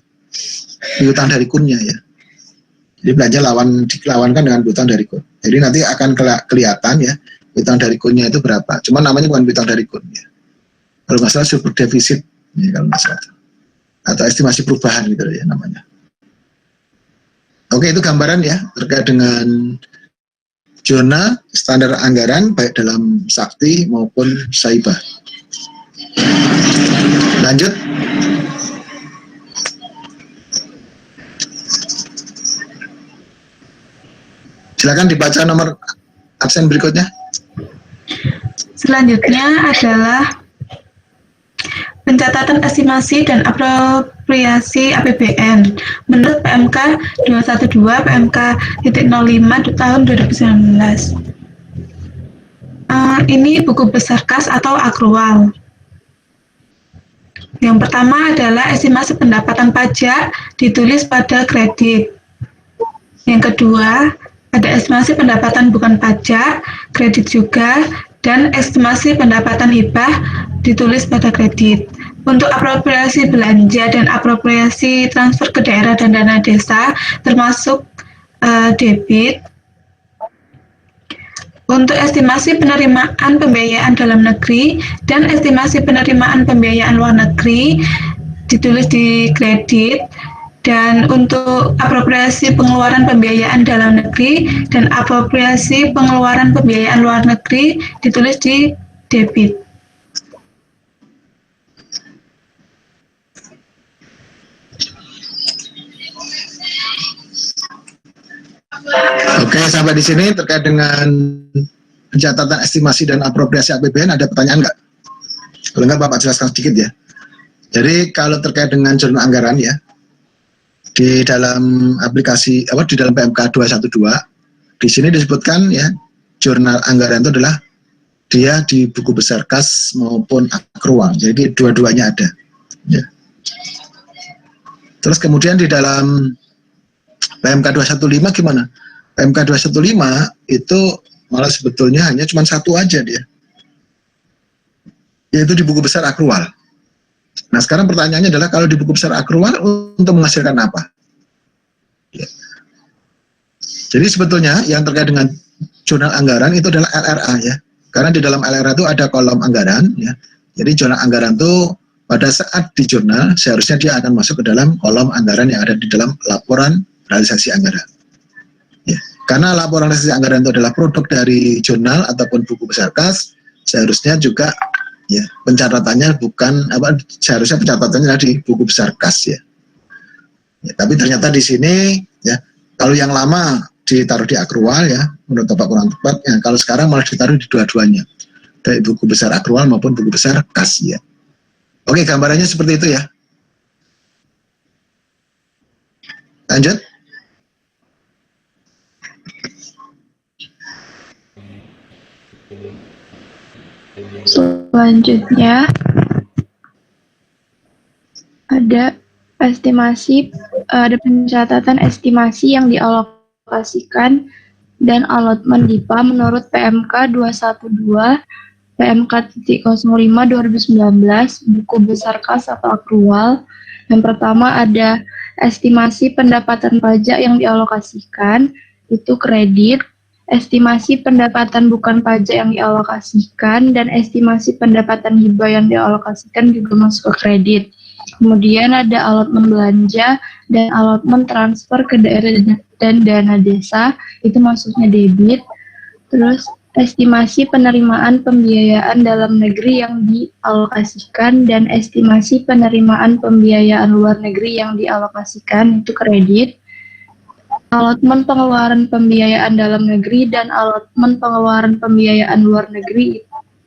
Speaker 1: piutang dari kunnya ya. Jadi belanja dilawankan dengan piutang dari kun. Jadi nanti akan kelihatan ya piutang dari kunnya itu berapa. Cuma namanya bukan piutang dari kun ya. Kalau nggak salah super defisit ya, kalau nggak salah, atau estimasi perubahan gitu ya namanya. Oke, itu gambaran ya terkait dengan zona standar anggaran baik dalam Sakti maupun Saiba. Lanjut. Silakan dibaca nomor absen berikutnya.
Speaker 6: Selanjutnya adalah pencatatan estimasi dan apropriasi APBN menurut PMK 212 PMK 05 tahun 2019. Ini buku besar kas atau akrual. Yang pertama adalah estimasi pendapatan pajak ditulis pada kredit. Yang kedua, ada estimasi pendapatan bukan pajak, kredit juga, dan estimasi pendapatan hibah ditulis pada kredit. Untuk apropriasi belanja dan apropriasi transfer ke daerah dan dana desa termasuk debit. Untuk estimasi penerimaan pembiayaan dalam negeri dan estimasi penerimaan pembiayaan luar negeri ditulis di kredit. Dan untuk apropriasi pengeluaran pembiayaan dalam negeri dan apropriasi pengeluaran pembiayaan luar negeri ditulis di debit.
Speaker 1: Oke, sampai di sini terkait dengan pencatatan estimasi dan apropriasi APBN ada pertanyaan nggak? Kalau nggak Bapak jelaskan sedikit ya. Jadi kalau terkait dengan jurnal anggaran ya, di dalam aplikasi di dalam PMK 212 di sini disebutkan ya jurnal anggaran itu adalah dia di buku besar kas maupun akrual, jadi dua-duanya ada ya. Terus kemudian di dalam PMK 215 gimana? PMK 215 itu malah sebetulnya hanya cuma satu aja dia, yaitu di buku besar akrual. Nah sekarang pertanyaannya adalah kalau di buku besar akrual untuk menghasilkan apa? Ya. Jadi sebetulnya yang terkait dengan jurnal anggaran itu adalah LRA ya. Karena di dalam LRA itu ada kolom anggaran ya. Jadi jurnal anggaran itu pada saat di jurnal seharusnya dia akan masuk ke dalam kolom anggaran yang ada di dalam laporan realisasi anggaran. Ya. Karena laporan realisasi anggaran itu adalah produk dari jurnal ataupun buku besar kas, seharusnya juga ya pencatatannya bukan seharusnya pencatatannya di buku besar kas ya. Ya tapi ternyata di sini ya kalau yang lama ditaruh di akrual ya menurut Bapak kurang tepat ya, kalau sekarang malah ditaruh di dua-duanya, baik buku besar akrual maupun buku besar kas ya. Oke, gambarannya seperti itu ya. Lanjut.
Speaker 7: Selanjutnya ada pencatatan estimasi yang dialokasikan dan allotment DIPA menurut PMK 212 PMK 05 2019 buku besar kas atau akrual. Yang pertama ada estimasi pendapatan pajak yang dialokasikan, itu kredit. Estimasi pendapatan bukan pajak yang dialokasikan dan estimasi pendapatan hibah yang dialokasikan juga masuk ke kredit. Kemudian ada allotment belanja dan allotment transfer ke daerah dan dana desa, itu masuknya debit. Terus estimasi penerimaan pembiayaan dalam negeri yang dialokasikan dan estimasi penerimaan pembiayaan luar negeri yang dialokasikan, itu kredit. Allotment pengeluaran pembiayaan dalam negeri dan allotment pengeluaran pembiayaan luar negeri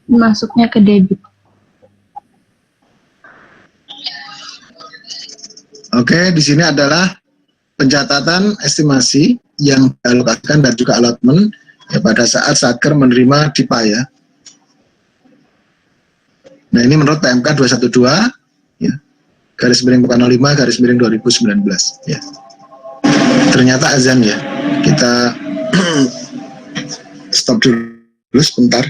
Speaker 7: masuknya ke debit.
Speaker 1: Oke, di sini adalah pencatatan estimasi yang dialokasikan dan juga allotment ya, pada saat Satker menerima DIPA ya. Nah ini menurut PMK 212 ya. /05/2019 ya. Ternyata azan ya. Kita stop dulu sebentar.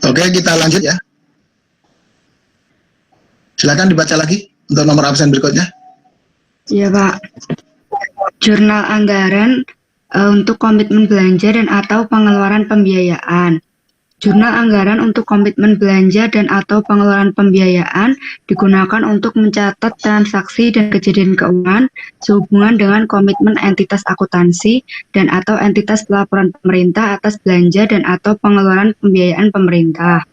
Speaker 1: Oke, kita lanjut ya. Silakan dibaca lagi untuk nomor absen berikutnya.
Speaker 7: Ya Pak, jurnal anggaran untuk komitmen belanja dan atau pengeluaran pembiayaan. Jurnal anggaran untuk komitmen belanja dan atau pengeluaran pembiayaan digunakan untuk mencatat transaksi dan kejadian keuangan sehubungan dengan komitmen entitas akuntansi dan atau entitas pelaporan pemerintah atas belanja dan atau pengeluaran pembiayaan pemerintah.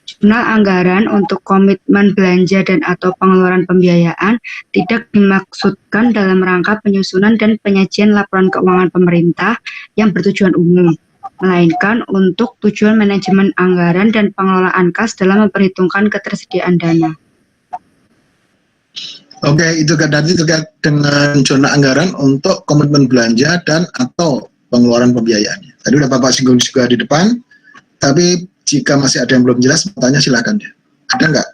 Speaker 9: Jurnal anggaran untuk komitmen belanja dan atau pengeluaran pembiayaan tidak dimaksudkan dalam rangka penyusunan dan penyajian laporan keuangan pemerintah yang bertujuan umum, melainkan untuk tujuan manajemen anggaran dan pengelolaan kas dalam memperhitungkan ketersediaan dana.
Speaker 1: Oke, itu tadi terkait dengan zona anggaran untuk komitmen belanja dan atau pengeluaran pembiayaannya. Tadi udah Bapak singgung juga di depan, tapi jika masih ada yang belum jelas, tanya silakan ya. Ada nggak?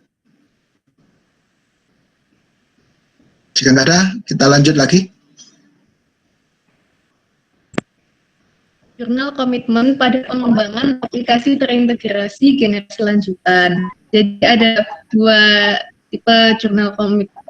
Speaker 1: Jika nggak ada, kita lanjut lagi.
Speaker 10: Jurnal komitmen pada pengembangan aplikasi terintegrasi generasi lanjutan. Jadi ada dua tipe jurnal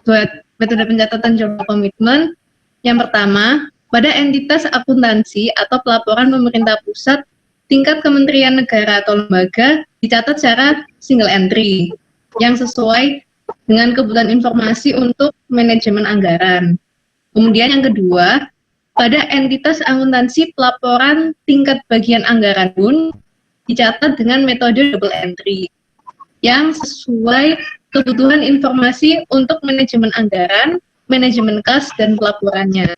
Speaker 10: dua metode pencatatan jurnal komitmen. Yang pertama, pada entitas akuntansi atau pelaporan pemerintah pusat tingkat kementerian negara atau lembaga dicatat secara single entry yang sesuai dengan kebutuhan informasi untuk manajemen anggaran. Kemudian yang kedua, pada entitas akuntansi pelaporan tingkat bagian anggaran pun dicatat dengan metode double entry yang sesuai kebutuhan informasi untuk manajemen anggaran, manajemen kas, dan pelaporannya.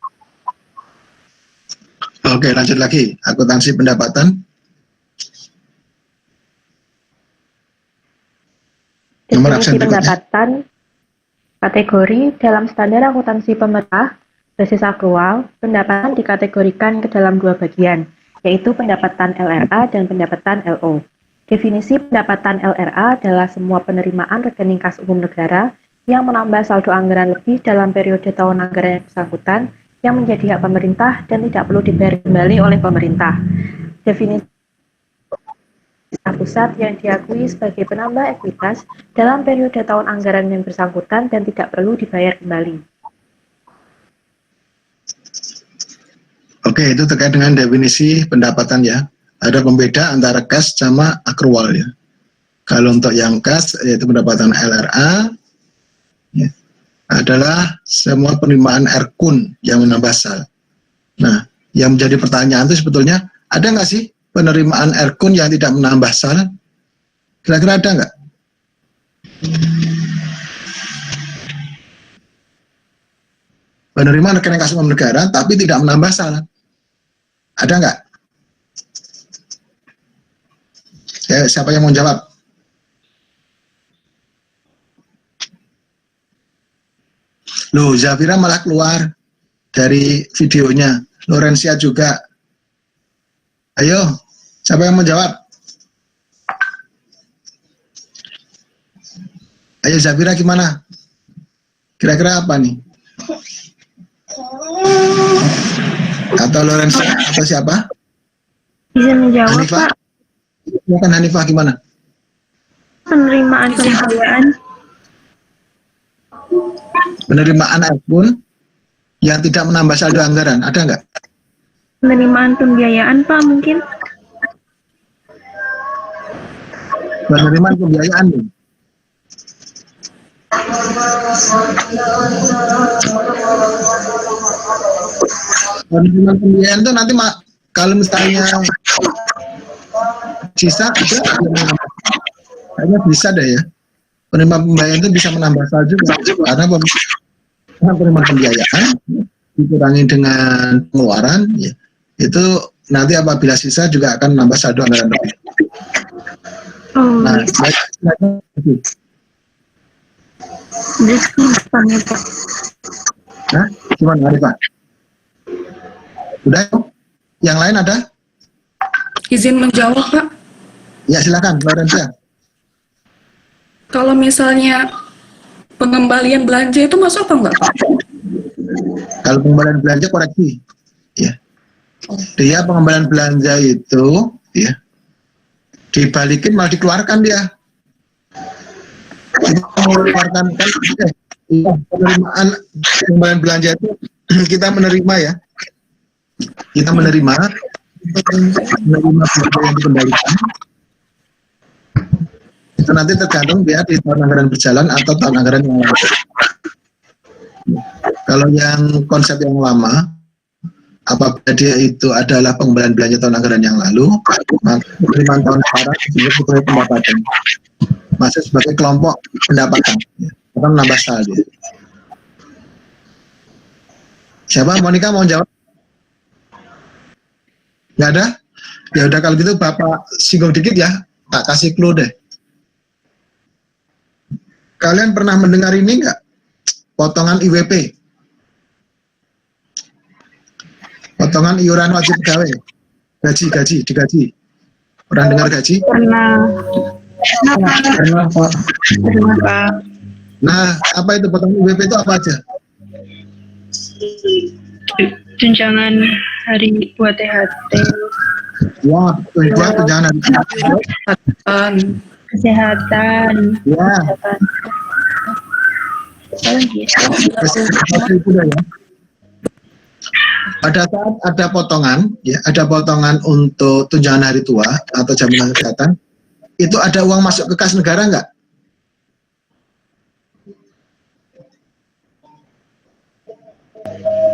Speaker 1: Oke, lanjut lagi. Akuntansi pendapatan.
Speaker 11: Definisi pendapatan kategori dalam standar akuntansi pemerintah basis akrual, pendapatan dikategorikan ke dalam dua bagian, yaitu pendapatan LRA dan pendapatan LO. Definisi pendapatan LRA adalah semua penerimaan rekening kas umum negara yang menambah saldo anggaran lebih dalam periode tahun anggaran yang bersangkutan yang menjadi hak pemerintah dan tidak perlu dibayar kembali oleh pemerintah. Definisi pusat yang diakui sebagai penambah ekuitas dalam periode tahun anggaran yang bersangkutan dan tidak perlu dibayar kembali.
Speaker 1: Oke, itu terkait dengan definisi pendapatan ya. Ada pembeda antara kas sama akrual ya. Kalau untuk yang kas, yaitu pendapatan LRA, ya, adalah semua penerimaan Erkun yang menambah sal. Nah, yang menjadi pertanyaan itu sebetulnya, ada nggak sih penerimaan Erkun yang tidak menambah sal? Kira-kira ada nggak? Penerimaan rekening kas umum negara, tapi tidak menambah sal. Ada nggak? Ya, siapa yang mau jawab? Loh, Zafira malah keluar dari videonya. Lorencia juga. Ayo, siapa yang mau jawab? Ayo Zafira gimana? Kira-kira apa nih? Atau Lorencia atau siapa?
Speaker 2: Bisa menjawab,
Speaker 1: Hanifah?
Speaker 2: Pak.
Speaker 1: Bukan Hanifah gimana?
Speaker 2: Penerimaan pembiayaan.
Speaker 1: Penerimaan Erkun yang tidak menambah saldo anggaran, ada nggak?
Speaker 2: Penerimaan pembiayaan, Pak, mungkin.
Speaker 1: Penerimaan pembiayaan. Penerimaan pembiayaan itu nanti kalau misalnya sisa ada, kayaknya bisa deh ya. Penerimaan pembiayaan itu bisa menambah saldo juga karena penerimaan pembiayaan dikurangi dengan pengeluaran ya, itu nanti apabila sisa juga akan menambah saldo anggaran lebih. Nah, nah, gimana hari Pak? Udah? Yang lain ada?
Speaker 12: Izin menjawab, Pak.
Speaker 1: Ya silakan, Lorencia.
Speaker 12: Kalau misalnya pengembalian belanja itu masuk apa enggak, Pak?
Speaker 1: Kalau pengembalian belanja koreksi, ya. Dia pengembalian belanja itu, ya, dibalikin malah dikeluarkan dia. Kita mengeluarkan kan, penerimaan pengembalian belanja itu kita menerima ya. Kita menerima belanja yang dikembalikan. Itu nanti tergantung dia di tahun anggaran berjalan atau tahun anggaran yang lalu. Kalau yang konsep yang lama apabila dia itu adalah pengembalian belanja tahun anggaran yang lalu, maka penerimaan tahun sekarang sebagai pendapatan masih sebagai kelompok pendapatan, ya. Atau menambah saldo. Siapa? Monica mau jawab? Nggak ada? Ya udah kalau gitu Bapak singgung dikit ya, tak kasih clue deh. Kalian pernah mendengar ini nggak? Potongan IWP. Potongan iuran wajib pegawai. Digaji. Pernah dengar gaji?
Speaker 8: Pernah.
Speaker 1: Pernah, Pak.
Speaker 8: Pernah, Pak.
Speaker 1: Nah, apa itu potongan IWP itu apa aja?
Speaker 8: Tunjangan hari buat THT.
Speaker 1: Ya, tunjangan hari
Speaker 8: Kesehatan.
Speaker 1: Ya. Pada saat ada potongan, ya, ada potongan untuk tunjangan hari tua atau jaminan kesehatan, itu ada uang masuk ke kas negara nggak?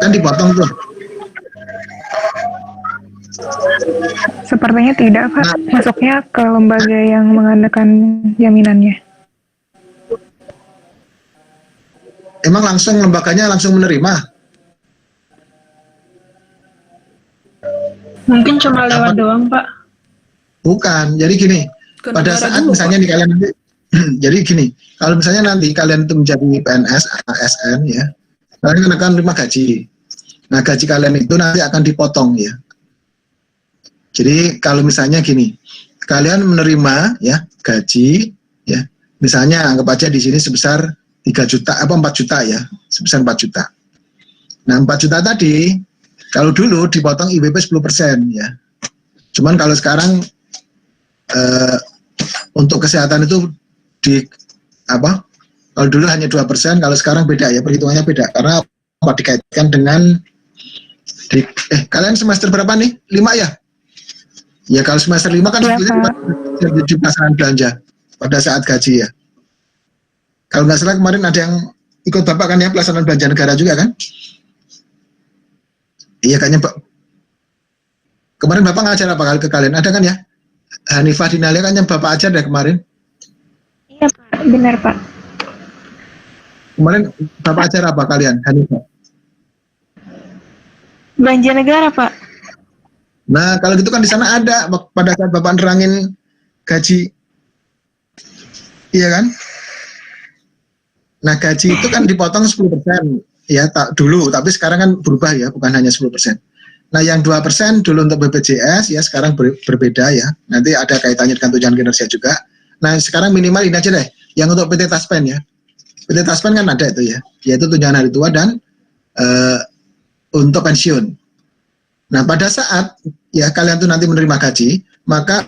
Speaker 1: Kan dipotong tuh.
Speaker 2: Sepertinya tidak, Pak. Masuknya ke lembaga yang mengadakan jaminannya.
Speaker 1: Emang langsung lembaganya langsung menerima?
Speaker 8: Mungkin cuma lewat doang, Pak.
Speaker 1: Bukan. Jadi gini, pada saat misalnya nih kalian nanti, jadi gini, kalau misalnya nanti kalian itu menjadi PNS, ASN ya, kalian akan menerima gaji. Nah, gaji kalian itu nanti akan dipotong ya. Jadi kalau misalnya gini, kalian menerima ya gaji ya, misalnya anggap aja di sini sebesar 3 juta apa 4 juta ya, sebesar 4 juta. Nah, 4 juta tadi kalau dulu dipotong IWP 10% ya. Cuman kalau sekarang untuk kesehatan itu di apa? Kalau dulu hanya 2%, kalau sekarang beda ya, perhitungannya beda karena apa, dikaitkan dengan kalian semester berapa nih? 5 ya? Ya kalau semester 5 kan sebetulnya di pasaran belanja pada saat gaji ya. Kalau nggak salah kemarin ada yang ikut Bapak kan ya, pelaksanaan belanja negara juga kan? Iya kayaknya Pak. Kemarin Bapak ngajar apa kali ke kalian? Ada kan ya? Hanifah Dinalia kan yang Bapak ajar deh kemarin.
Speaker 2: Iya Pak, benar Pak.
Speaker 1: Kemarin Bapak ajar apa kalian, Hanifah?
Speaker 2: Belanja negara Pak.
Speaker 1: Nah, kalau gitu kan di sana ada pada saat Bapak nerangin gaji. Iya kan? Nah, gaji itu kan dipotong 10% ya dulu, tapi sekarang kan berubah ya, bukan hanya 10%. Nah, yang 2% dulu untuk BPJS ya sekarang berbeda ya. Nanti ada kaitannya dengan tunjangan kinerja juga. Nah, sekarang minimal ini aja deh, yang untuk PT Taspen ya. PT Taspen kan ada itu ya, yaitu tunjangan hari tua dan untuk pensiun. Nah, pada saat ya kalian tuh nanti menerima gaji, maka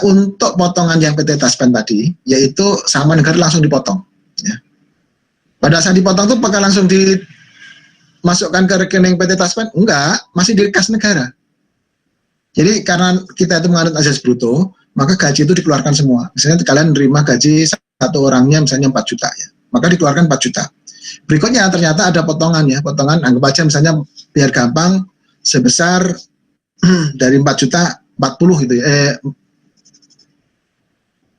Speaker 1: untuk potongan yang PT Taspen tadi, yaitu sama negara langsung dipotong. Ya. Pada saat dipotong tuh apakah langsung dimasukkan ke rekening PT Taspen? Enggak, masih di kas negara. Jadi karena kita itu menganut azas bruto, maka gaji itu dikeluarkan semua. Misalnya kalian menerima gaji satu orangnya misalnya 4 juta ya, maka dikeluarkan 4 juta. Berikutnya ternyata ada potongan ya, potongan anggap aja misalnya biar gampang sebesar dari 4 juta 40 gitu ya,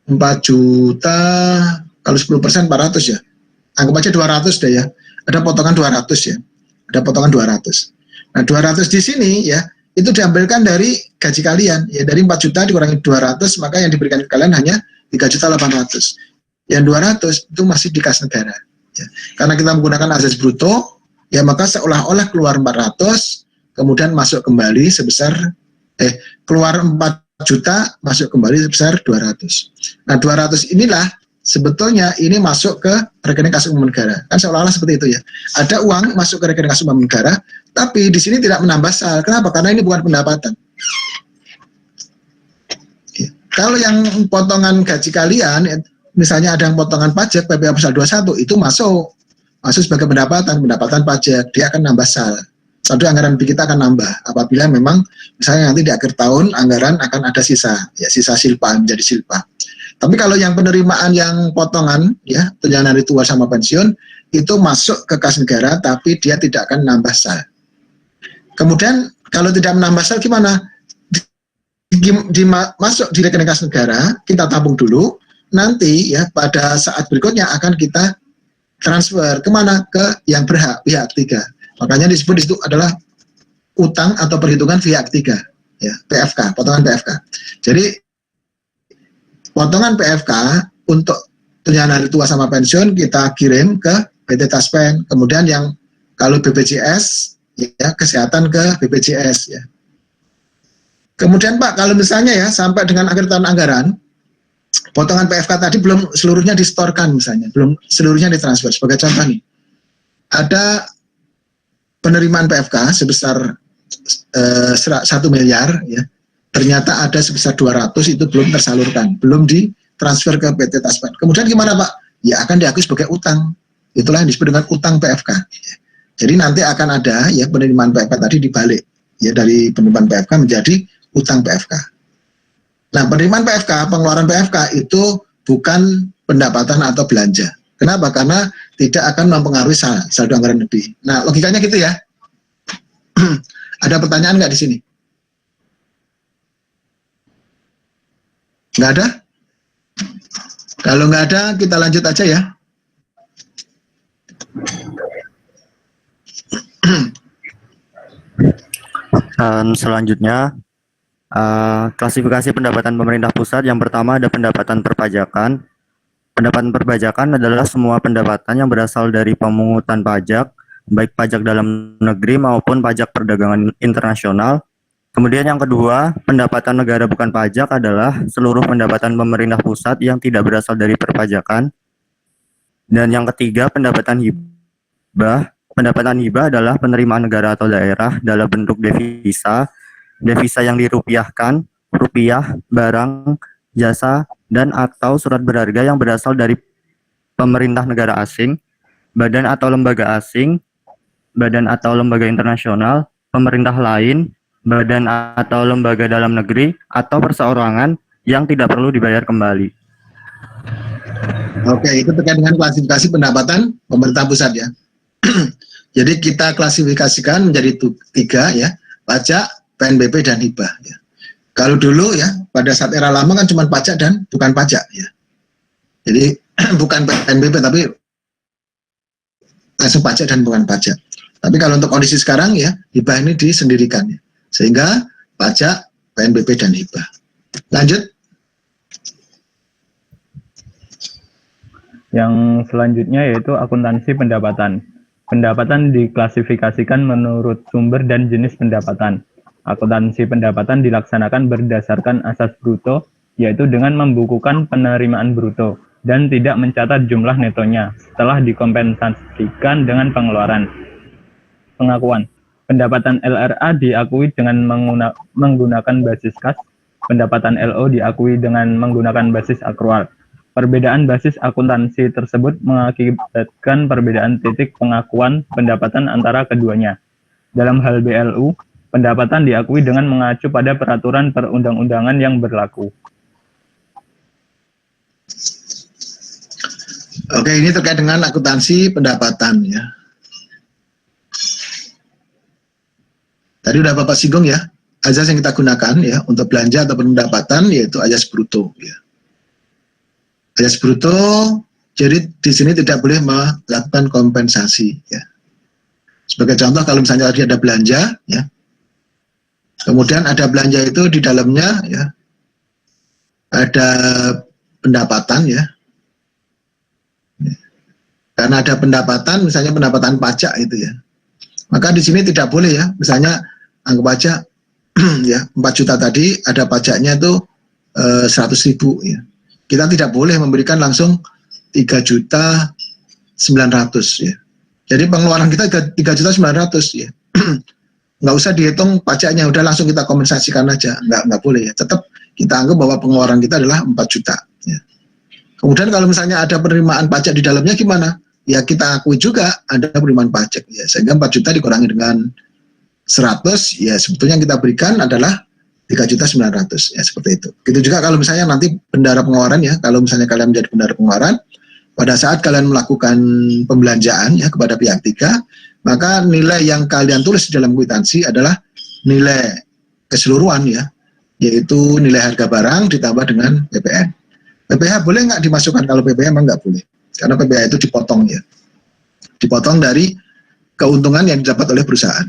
Speaker 1: 4 juta kalau 10% 400 ya, anggap aja 200 deh ya, ada potongan 200 ya, ada potongan 200. Nah 200 di sini ya, itu diambilkan dari gaji kalian ya, dari 4 juta dikurangi 200, maka yang diberikan ke kalian hanya 3.800.000. Yang 200 itu masih di kas negara ya. Karena kita menggunakan azas bruto ya, maka seolah-olah keluar 400 kemudian masuk kembali sebesar keluar 4 juta masuk kembali sebesar 200. Nah 200 inilah sebetulnya ini masuk ke rekening kas umum negara, kan seolah-olah seperti itu ya. Ada uang masuk ke rekening kas umum negara, tapi di sini tidak menambah sal. Kenapa? Karena ini bukan pendapatan. Kalau yang potongan gaji kalian, misalnya ada yang potongan pajak PPh pasal 21 itu masuk sebagai pendapatan pajak, dia akan nambah sal. Saldo anggaran kita akan nambah apabila memang misalnya nanti di akhir tahun anggaran akan ada sisa, ya sisa silpa menjadi silpa. Tapi kalau yang penerimaan yang potongan ya tunjangan hari tua sama pensiun itu masuk ke kas negara, tapi dia tidak akan nambah sal. Kemudian kalau tidak menambah sel gimana? Masuk di rekening kas negara, kita tabung dulu, nanti ya pada saat berikutnya akan kita transfer kemana? Ke yang berhak, pihak ketiga. Makanya disebut di situ adalah utang atau perhitungan pihak ketiga, ya, PFK, potongan PFK. Jadi potongan PFK untuk tunjangan hari tua sama pensiun kita kirim ke PT Taspen, kemudian yang kalau BPJS ya kesehatan ke BPJS ya. Kemudian Pak, kalau misalnya ya sampai dengan akhir tahun anggaran, potongan PFK tadi belum seluruhnya distorkan misalnya, belum seluruhnya ditransfer. Sebagai contoh nih, ada penerimaan PFK sebesar 1 miliar ya, ternyata ada sebesar 200 itu belum tersalurkan, belum ditransfer ke PT Taspen. Kemudian gimana Pak? Ya akan diakui sebagai utang. Itulah yang disebut dengan utang PFK. Jadi nanti akan ada ya penerimaan PFK tadi dibalik ya dari penerimaan PFK menjadi utang PFK. Nah, penerimaan PFK, pengeluaran PFK itu bukan pendapatan atau belanja. Kenapa? Karena tidak akan mempengaruhi saldo anggaran lebih. Nah, logikanya gitu ya. Ada pertanyaan nggak di sini? Nggak ada? Kalau nggak ada, kita lanjut aja ya.
Speaker 13: Selanjutnya, klasifikasi pendapatan pemerintah pusat. Yang pertama ada pendapatan perpajakan. Pendapatan perpajakan adalah semua pendapatan yang berasal dari pemungutan pajak, baik pajak dalam negeri maupun pajak perdagangan internasional. Kemudian yang kedua, pendapatan negara bukan pajak adalah seluruh pendapatan pemerintah pusat yang tidak berasal dari perpajakan. Dan yang ketiga, pendapatan hibah. Pendapatan hibah adalah penerimaan negara atau daerah dalam bentuk devisa yang dirupiahkan, rupiah, barang, jasa, dan atau surat berharga yang berasal dari pemerintah negara asing, badan atau lembaga asing, badan atau lembaga internasional, pemerintah lain, badan atau lembaga dalam negeri, atau perseorangan yang tidak perlu dibayar kembali.
Speaker 1: Oke, itu terkait dengan klasifikasi pendapatan pemerintah pusat ya. Jadi kita klasifikasikan menjadi 3 ya, pajak, PNBP dan hibah ya. Kalau dulu ya pada saat era lama kan cuma pajak dan bukan pajak ya. Jadi bukan PNBP tapi langsung pajak dan bukan pajak. Tapi kalau untuk kondisi sekarang ya hibah ini disendirikan ya. Sehingga pajak, PNBP dan hibah. Lanjut.
Speaker 14: Yang selanjutnya yaitu akuntansi pendapatan. Pendapatan diklasifikasikan menurut sumber dan jenis pendapatan. Akuntansi pendapatan dilaksanakan berdasarkan asas bruto, yaitu dengan membukukan penerimaan bruto dan tidak mencatat jumlah netonya setelah dikompensasikan dengan pengeluaran. Pengakuan. Pendapatan LRA diakui dengan menggunakan basis kas. Pendapatan LO diakui dengan menggunakan basis akrual. Perbedaan basis akuntansi tersebut mengakibatkan perbedaan titik pengakuan pendapatan antara keduanya. Dalam hal BLU, pendapatan diakui dengan mengacu pada peraturan perundang-undangan yang berlaku.
Speaker 1: Oke, ini terkait dengan akuntansi pendapatan ya. Tadi udah Bapak singgung ya, azas yang kita gunakan ya untuk belanja atau pendapatan yaitu azas bruto ya. Azas bruto, jadi di sini tidak boleh melakukan kompensasi ya. Sebagai contoh kalau misalnya tadi ada belanja ya, kemudian ada belanja itu di dalamnya ya ada pendapatan ya. Karena ada pendapatan, misalnya pendapatan pajak itu ya. Maka di sini tidak boleh ya, misalnya anggap aja ya 4 juta tadi ada pajaknya itu 100.000 ya. Kita tidak boleh memberikan langsung 3.900.000 ya. Jadi pengeluaran kita 3.900.000 ya. Nggak usah dihitung pajaknya, udah langsung kita kompensasikan aja. Nggak boleh ya. Tetap kita anggap bahwa pengeluaran kita adalah 4 juta ya. Kemudian kalau misalnya ada penerimaan pajak di dalamnya gimana? Ya kita akui juga ada penerimaan pajak ya. Sehingga 4 juta dikurangi dengan 100 ya sebetulnya yang kita berikan adalah 3.900.000 ya, seperti itu. Gitu juga kalau misalnya nanti bendara pengeluaran ya, kalau misalnya kalian menjadi bendara pengeluaran, pada saat kalian melakukan pembelanjaan ya kepada pihak ketiga, maka nilai yang kalian tulis di dalam kwitansi adalah nilai keseluruhan ya, yaitu nilai harga barang ditambah dengan PPN. PPh boleh nggak dimasukkan? Kalau PPh memang nggak boleh, karena PPh itu dipotong ya, dipotong dari keuntungan yang didapat oleh perusahaan.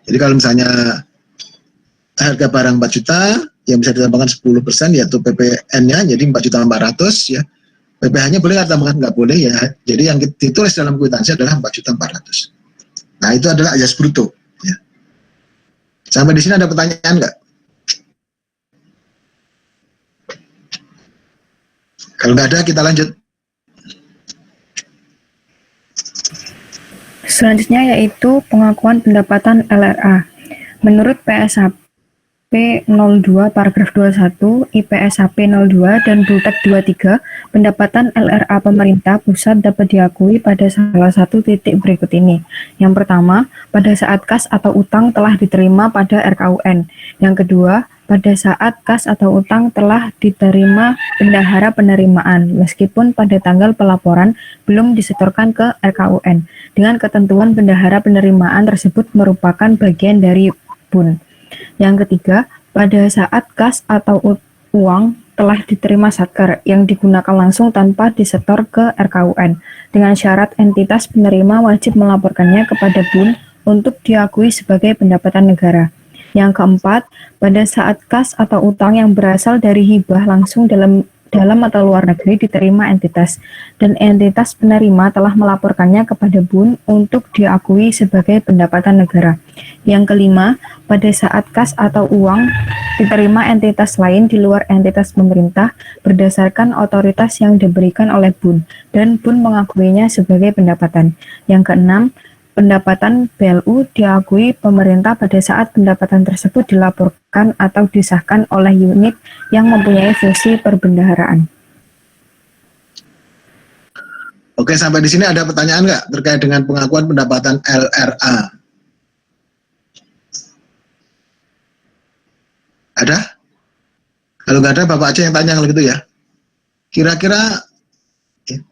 Speaker 1: Jadi kalau misalnya harga barang 4 juta yang bisa ditambahkan 10% yaitu PPN-nya jadi 4.400.000 ya. PPh-nya boleh nggak tambahkan? Nggak boleh ya. Jadi yang ditulis dalam kwitansi adalah 4.400.000. Nah itu adalah alias bruto. Ya. Sampai di sini ada pertanyaan nggak? Kalau nggak ada kita lanjut.
Speaker 2: Selanjutnya yaitu pengakuan pendapatan LRA. Menurut PSHP 02 paragraf 21, IPSHP 02 dan Bultek 23, pendapatan LRA pemerintah pusat dapat diakui pada salah satu titik berikut ini. Yang pertama, pada saat kas atau utang telah diterima pada RKUN. Yang kedua, pada saat kas atau utang telah diterima bendahara penerimaan, meskipun pada tanggal pelaporan belum disetorkan ke RKUN, dengan ketentuan bendahara penerimaan tersebut merupakan bagian dari BUN. Yang ketiga, pada saat kas atau uang telah diterima Satker yang digunakan langsung tanpa disetor ke RKUN, dengan syarat entitas penerima wajib melaporkannya kepada BUN untuk diakui sebagai pendapatan negara. Yang keempat, pada saat kas atau utang yang berasal dari hibah langsung dalam atau luar negeri diterima entitas, dan entitas penerima telah melaporkannya kepada BUN untuk diakui sebagai pendapatan negara. Yang kelima, pada saat kas atau uang diterima entitas lain di luar entitas pemerintah berdasarkan otoritas yang diberikan oleh BUN, dan BUN mengakuinya sebagai pendapatan. Yang keenam, pendapatan BLU diakui pemerintah pada saat pendapatan tersebut dilaporkan atau disahkan oleh unit yang mempunyai fungsi perbendaharaan.
Speaker 1: Oke, sampai di sini ada pertanyaan nggak terkait dengan pengakuan pendapatan LRA? Ada? Kalau nggak ada, Bapak aja yang tanya kalau gitu ya. Kira-kira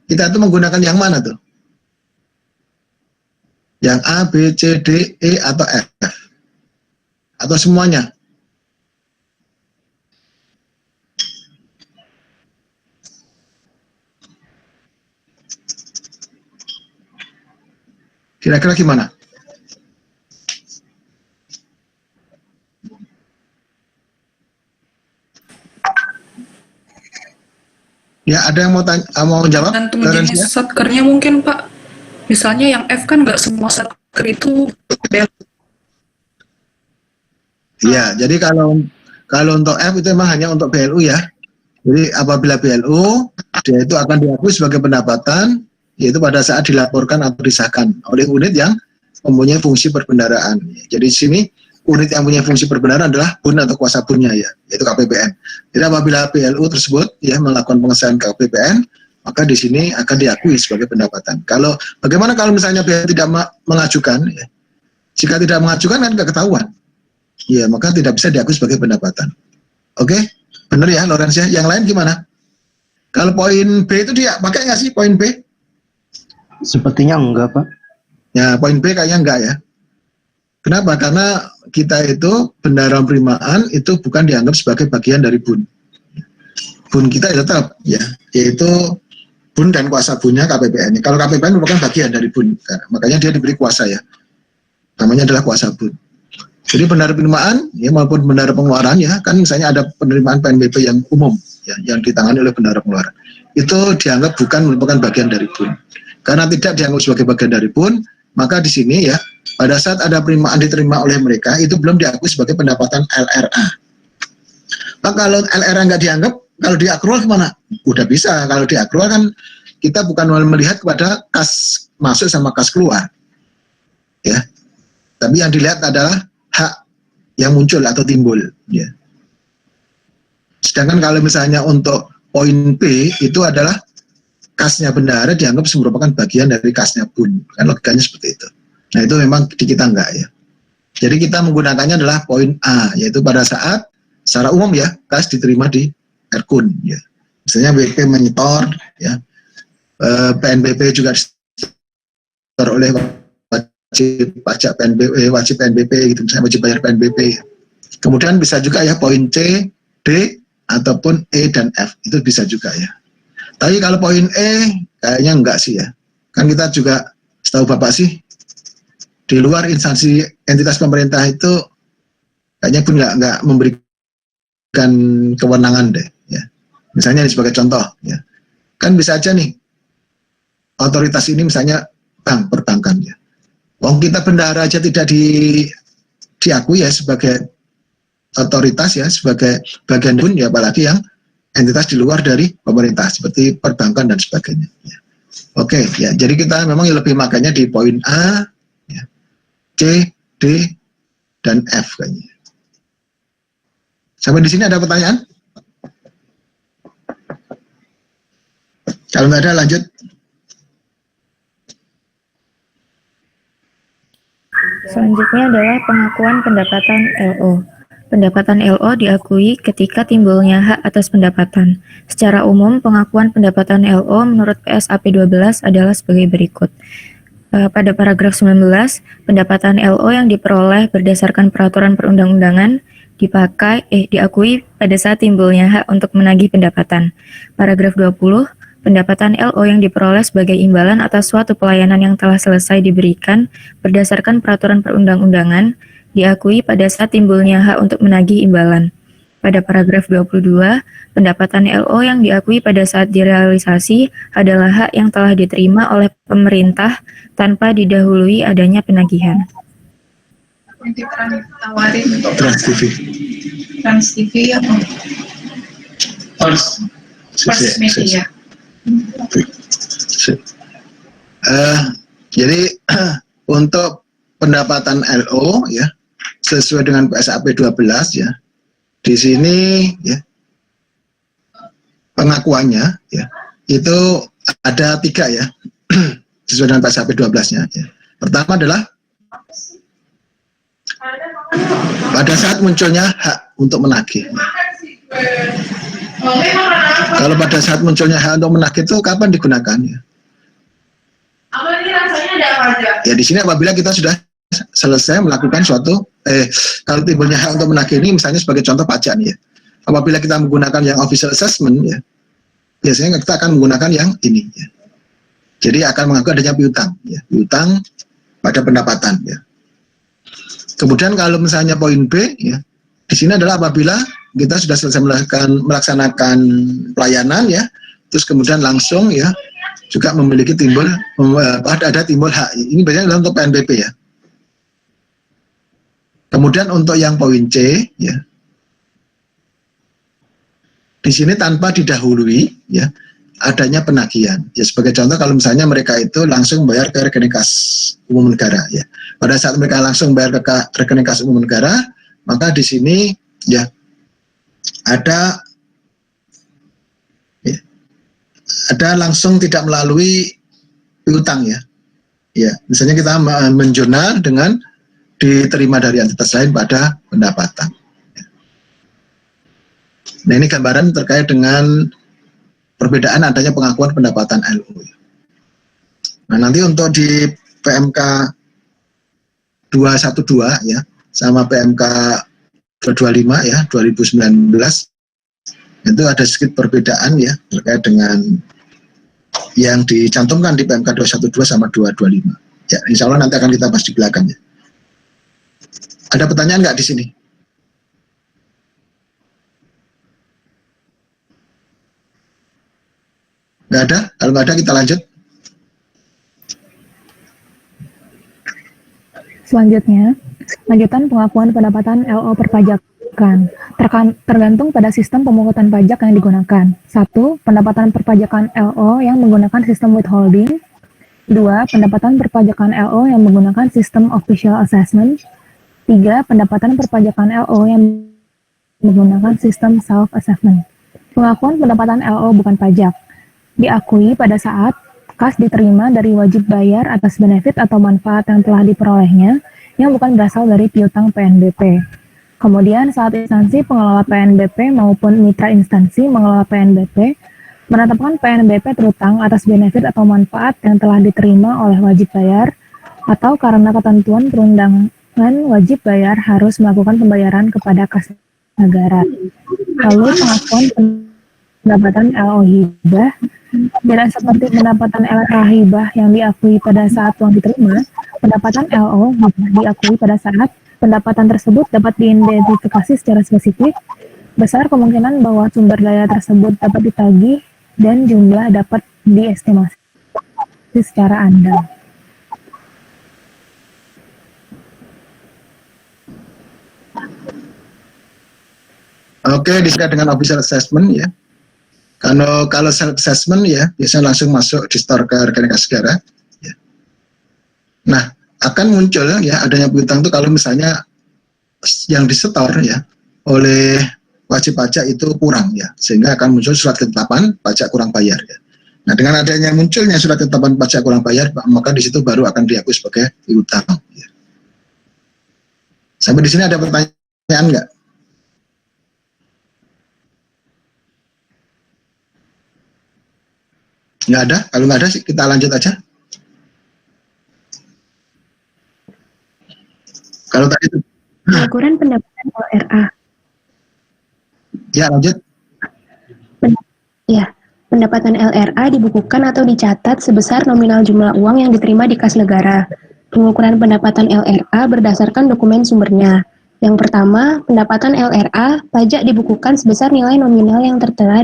Speaker 1: kita itu menggunakan yang mana tuh? Yang A, B, C, D, E, atau F? Atau semuanya? Kira-kira gimana? Ya, ada yang mau tanya, mau jawab?
Speaker 12: Tergantung jenis satkernya mungkin, Pak. Misalnya yang F kan nggak semua satker itu BLU.
Speaker 1: Iya, jadi kalau untuk F itu memang hanya untuk BLU ya. Jadi apabila BLU, dia itu akan diakui sebagai pendapatan, yaitu pada saat dilaporkan atau disahkan oleh unit yang mempunyai fungsi perbendaharaan. Jadi di sini unit yang punya fungsi perbendaharaan adalah BUN atau kuasa BUN-nya ya, yaitu KPPN. Jadi apabila BLU tersebut ya melakukan pengesahan ke KPPN, maka di sini akan diakui sebagai pendapatan. Bagaimana kalau misalnya BLU tidak mengajukan? Ya, jika tidak mengajukan kan nggak ketahuan. Ya, maka tidak bisa diakui sebagai pendapatan. Oke, benar ya, Lorenz ya. Yang lain gimana? Kalau poin B itu dia pakai nggak sih poin B?
Speaker 15: Sepertinya enggak, Pak.
Speaker 1: Ya, poin B kayaknya enggak ya. Kenapa? Karena kita itu bendahara penerimaan itu bukan dianggap sebagai bagian dari BUN. BUN kita tetap ya, yaitu BUN dan kuasa BUN-nya KPPN. Kalau KPPN merupakan bagian dari BUN, makanya dia diberi kuasa ya. Namanya adalah kuasa BUN. Jadi bendahara penerimaan ya maupun bendahara pengeluaran ya, kan misalnya ada penerimaan PNBP yang umum ya, yang ditangani oleh bendahara pengeluaran. Itu dianggap bukan merupakan bagian dari BUN. Karena tidak dianggap sebagai bagian dari BUN, maka di sini ya pada saat ada penerimaan diterima oleh mereka itu belum diakui sebagai pendapatan LRA. Maka kalau LRA nggak dianggap, kalau di akrual gimana? Udah bisa. Kalau di akrual kan kita bukan melihat kepada kas masuk sama kas keluar, ya. Tapi yang dilihat adalah hak yang muncul atau timbul, ya. Sedangkan kalau misalnya untuk poin B itu adalah kasnya bendahara dianggap merupakan bagian dari kasnya BUN, kan logikanya seperti itu. Nah itu memang di kita enggak ya. Jadi kita menggunakannya adalah poin A, yaitu pada saat secara umum ya kas diterima di RKUN ya. Misalnya WP menyetor, ya, PNBP juga disetor oleh wajib pajak PNBP, wajib PNBP gitu, misalnya wajib bayar PNBP. Kemudian bisa juga ya poin C, D, ataupun E dan F, itu bisa juga ya. Tapi kalau poin E kayaknya enggak sih ya. Kan kita juga setahu Bapak sih di luar instansi entitas pemerintah itu kayaknya pun nggak memberikan kewenangan deh ya. Misalnya sebagai contoh ya, kan bisa aja nih otoritas ini misalnya bank, perbankan ya. Wong kita bendahara aja tidak diakui ya sebagai otoritas ya, sebagai bagian pun ya, apalagi yang entitas di luar dari pemerintah seperti perbankan dan sebagainya ya. Oke ya, jadi kita memang lebih makanya di poin A ya, C, D, dan F kayaknya. Sampai di sini ada pertanyaan? Kalau nggak ada lanjut.
Speaker 2: Selanjutnya adalah pengakuan pendapatan LO. Pendapatan LO diakui ketika timbulnya hak atas pendapatan. Secara umum, pengakuan pendapatan LO menurut PSAP 12 adalah sebagai berikut. Pada paragraf 19, pendapatan LO yang diperoleh berdasarkan peraturan perundang-undangan diakui pada saat timbulnya hak untuk menagih pendapatan. Paragraf 20, pendapatan LO yang diperoleh sebagai imbalan atas suatu pelayanan yang telah selesai diberikan berdasarkan peraturan perundang-undangan diakui pada saat timbulnya hak untuk menagih imbalan. Pada paragraf 22, pendapatan LO yang diakui pada saat direalisasi adalah hak yang telah diterima oleh pemerintah tanpa didahului adanya penagihan.
Speaker 12: Yang ditawarin untuk
Speaker 1: Trans TV.
Speaker 12: Trans TV ya, First Media.
Speaker 1: Jadi untuk pendapatan LO ya sesuai dengan PSAP 12 ya, di sini ya pengakuannya ya itu ada 3 ya sesuai dengan PSAP 12-nya ya. Pertama adalah pada saat munculnya hak untuk menagih. Kalau pada saat munculnya hak untuk menagih itu kapan digunakan ya? Ya di sini apabila kita sudah selesai melakukan suatu kalau timbulnya hak untuk menagih ini misalnya sebagai contoh pajak nih ya. Apabila kita menggunakan yang official assessment ya, biasanya kita akan menggunakan yang ini ya. Jadi akan mengaku adanya piutang ya, piutang pada pendapatan ya. Kemudian kalau misalnya poin B ya, di sini adalah apabila kita sudah selesai melaksanakan pelayanan ya, terus kemudian langsung ya juga memiliki ada timbul hak. Ini biasanya untuk PNBP ya. Kemudian untuk yang poin C ya, di sini tanpa didahului ya adanya penagihan. Ya sebagai contoh kalau misalnya mereka itu langsung bayar ke rekening kas umum negara ya. Pada saat mereka langsung bayar ke rekening kas umum negara, maka di sini ya ada langsung tidak melalui piutang ya. Ya, misalnya kita menjurnal dengan diterima dari entitas lain pada pendapatan. Nah, ini gambaran terkait dengan perbedaan adanya pengakuan pendapatan LO. Nah, nanti untuk di PMK 212 ya sama PMK 225 ya 2019 itu ada sedikit perbedaan ya terkait dengan yang dicantumkan di PMK 212 sama 225. Ya, insya Allah nanti akan kita bahas di belakang ya. Ada pertanyaan nggak di sini? Nggak ada? Kalau nggak ada kita lanjut.
Speaker 2: Selanjutnya, lanjutan pengakuan pendapatan LO perpajakan. Tergantung pada sistem pemungutan pajak yang digunakan. 1. Pendapatan perpajakan LO yang menggunakan sistem withholding. 2. Pendapatan perpajakan LO yang menggunakan sistem official assessment. 3. Pendapatan perpajakan LO yang menggunakan sistem self-assessment. Pengakuan pendapatan LO bukan pajak. Diakui pada saat kas diterima dari wajib bayar atas benefit atau manfaat yang telah diperolehnya yang bukan berasal dari piutang PNBP. Kemudian saat instansi pengelola PNBP maupun mitra instansi mengelola PNBP menetapkan PNBP terutang atas benefit atau manfaat yang telah diterima oleh wajib bayar atau karena ketentuan perundangan wajib bayar harus melakukan pembayaran kepada kas negara. Lalu pengakuan pendapatan LO hibah tidak seperti pendapatan LRA hibah yang diakui pada saat uang diterima, pendapatan LO hibah diakui pada saat pendapatan tersebut dapat diidentifikasi secara spesifik, besar kemungkinan bahwa sumber daya tersebut dapat ditagih dan jumlah dapat diestimasi secara andal.
Speaker 1: Oke, disebut dengan official assessment ya. Kalau self assessment ya biasanya langsung masuk di store ke rekening kas negara. Ya. Nah, akan muncul ya adanya piutang itu kalau misalnya yang disetor ya oleh wajib pajak itu kurang ya, sehingga akan muncul surat ketetapan pajak kurang bayar ya. Nah, dengan adanya munculnya surat ketetapan pajak kurang bayar, maka di situ baru akan diakui sebagai piutang. Ya. Sampai di sini ada pertanyaan nggak? Nggak ada? Kalau nggak ada sih kita lanjut aja. Kalau tadi itu
Speaker 16: pengukuran pendapatan LRA.
Speaker 1: Ya, lanjut.
Speaker 16: Ya, pendapatan LRA dibukukan atau dicatat sebesar nominal jumlah uang yang diterima di kas negara. Pengukuran pendapatan LRA berdasarkan dokumen sumbernya. Yang pertama, pendapatan LRA pajak dibukukan sebesar nilai nominal yang tertera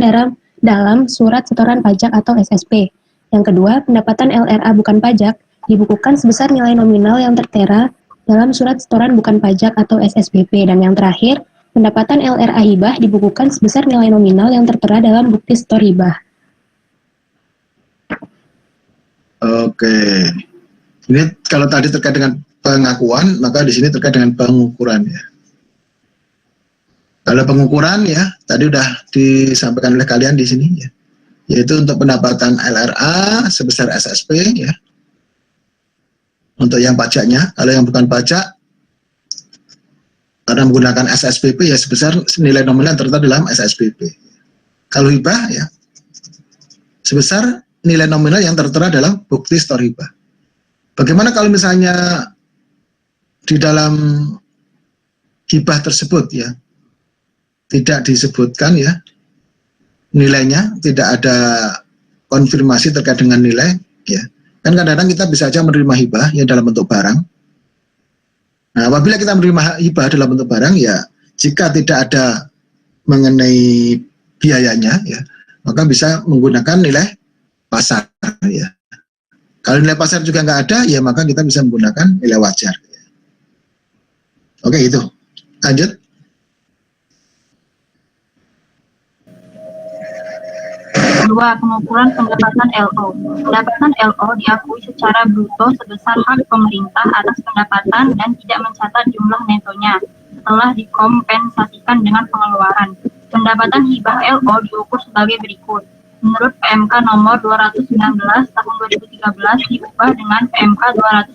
Speaker 16: dalam surat setoran pajak atau SSP. Yang kedua, pendapatan LRA bukan pajak dibukukan sebesar nilai nominal yang tertera dalam surat setoran bukan pajak atau SSBP. Dan yang terakhir, pendapatan LRA hibah dibukukan sebesar nilai nominal yang tertera dalam bukti setor hibah.
Speaker 1: Oke. Ini kalau tadi terkait dengan pengakuan, maka di sini terkait dengan pengukuran ya. Kalau pengukuran ya, tadi sudah disampaikan oleh kalian di sini ya, yaitu untuk pendapatan LRA sebesar SSP ya. Untuk yang pajaknya, kalau yang bukan pajak, karena menggunakan SSBP ya sebesar nilai nominal yang tertera dalam SSBP. Kalau hibah ya, sebesar nilai nominal yang tertera dalam bukti setor hibah. Bagaimana kalau misalnya di dalam hibah tersebut ya, tidak disebutkan ya nilainya, tidak ada konfirmasi terkait dengan nilai ya. Kan kadang-kadang kita bisa saja menerima hibah ya dalam bentuk barang. Nah, apabila kita menerima hibah dalam bentuk barang ya, jika tidak ada mengenai biayanya ya, maka bisa menggunakan nilai pasar ya. Kalau nilai pasar juga nggak ada ya, maka kita bisa menggunakan nilai wajar. Oke, itu. Lanjut.
Speaker 17: Kedua, pengukuran pendapatan LO. Pendapatan LO diakui secara bruto sebesar hak pemerintah atas pendapatan dan tidak mencatat jumlah netonya setelah dikompensasikan dengan pengeluaran. Pendapatan hibah LO diukur sebagai berikut. Menurut PMK nomor 219 tahun 2013 diubah dengan PMK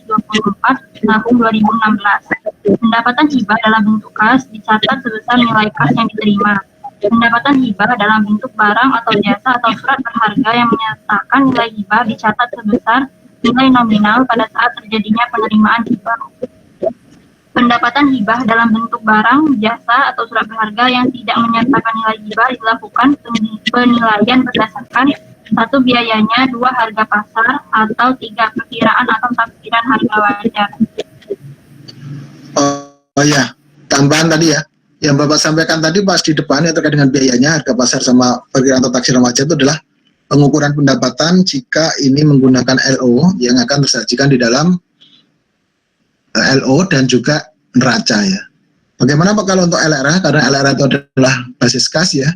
Speaker 17: 224 tahun 2016. Pendapatan hibah dalam bentuk kas dicatat sebesar nilai kas yang diterima. Pendapatan hibah dalam bentuk barang atau jasa atau surat berharga yang menyatakan nilai hibah dicatat sebesar nilai nominal pada saat terjadinya penerimaan hibah. Pendapatan hibah dalam bentuk barang, jasa, atau surat berharga yang tidak menyatakan nilai hibah dilakukan penilaian berdasarkan 1. Biayanya, 2. Harga pasar, atau 3. Perkiraan atau taksiran harga wajar.
Speaker 1: Oh ya, tambahan tadi ya, yang Bapak sampaikan tadi pas di depan ya terkait dengan biayanya, harga pasar sama perkiraan atau taksiran wajar itu adalah pengukuran pendapatan jika ini menggunakan LO yang akan tersajikan di dalam LO dan juga neraca ya. Bagaimana Pak kalau untuk LRA? Karena LRA itu adalah basis kas ya.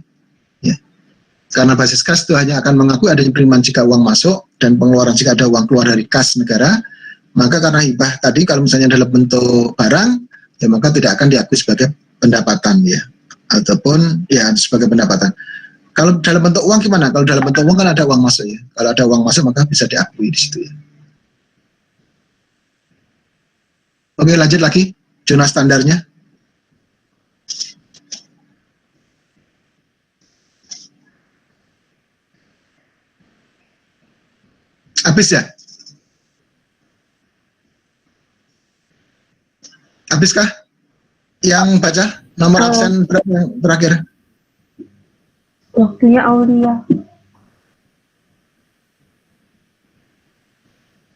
Speaker 1: Karena basis kas itu hanya akan mengakui adanya penerimaan jika uang masuk dan pengeluaran jika ada uang keluar dari kas negara. Maka karena hibah tadi kalau misalnya dalam bentuk barang ya, maka tidak akan diakui sebagai pendapatan ya, ataupun ya sebagai pendapatan. Kalau dalam bentuk uang gimana? Kalau dalam bentuk uang kan ada uang masuk ya. Kalau ada uang masuk maka bisa diakui di situ ya. Oke, lanjut lagi zona standarnya. Habis ya? Habiskah? Yang baca nomor absen berapa yang terakhir?
Speaker 11: Waktunya Aulia.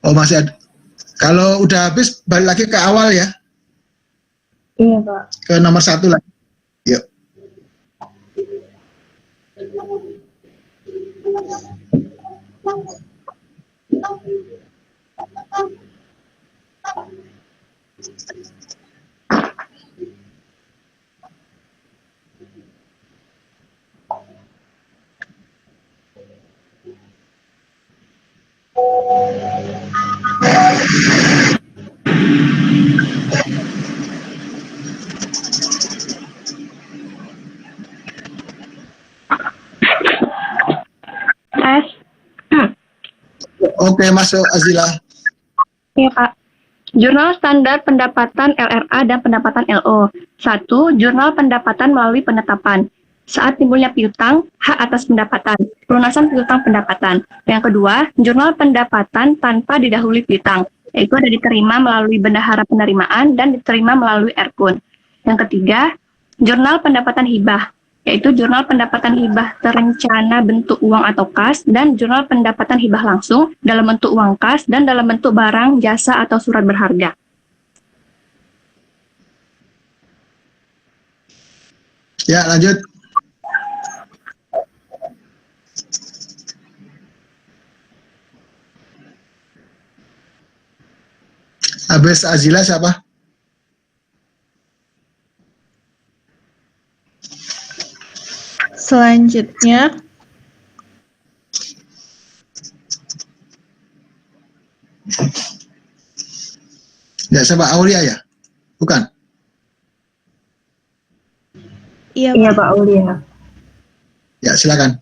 Speaker 1: Oh masih ada. Kalau udah habis balik lagi ke awal ya.
Speaker 11: Iya, Pak.
Speaker 1: Ke nomor 1 lagi. Yuk.
Speaker 11: Tes.
Speaker 1: Oke, masuk Azila.
Speaker 16: Iya, Pak. Jurnal Standar Pendapatan LRA dan Pendapatan LO. 1. Jurnal Pendapatan melalui penetapan. Saat timbulnya piutang, hak atas pendapatan, pelunasan piutang pendapatan. Yang kedua, jurnal pendapatan tanpa didahului piutang, yaitu ada diterima melalui bendahara penerimaan dan diterima melalui erpun. Yang ketiga, jurnal pendapatan hibah, yaitu jurnal pendapatan hibah terencana bentuk uang atau kas, dan jurnal pendapatan hibah langsung dalam bentuk uang kas dan dalam bentuk barang, jasa, atau surat berharga.
Speaker 1: Ya, lanjut. Habis Azila siapa?
Speaker 8: Selanjutnya,
Speaker 1: Ya, siapa? Aulia ya? Bukan?
Speaker 8: iya,
Speaker 11: Pak Aulia.
Speaker 1: Ya, silakan.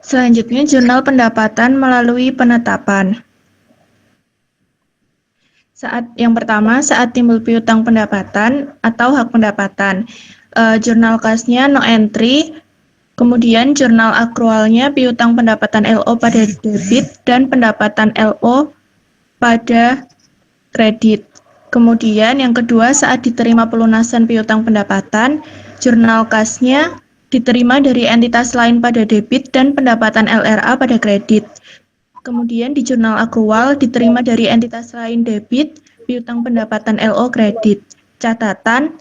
Speaker 8: Selanjutnya, jurnal pendapatan melalui penetapan. Yang pertama, saat timbul piutang pendapatan atau hak pendapatan. Jurnal kasnya no entry, kemudian jurnal akrualnya piutang pendapatan LO pada debit dan pendapatan LO pada kredit. Kemudian yang kedua, saat diterima pelunasan piutang pendapatan, jurnal kasnya diterima dari entitas lain pada debit dan pendapatan LRA pada kredit. Kemudian di jurnal akrual diterima dari entitas lain debit, piutang pendapatan LO kredit. Catatan,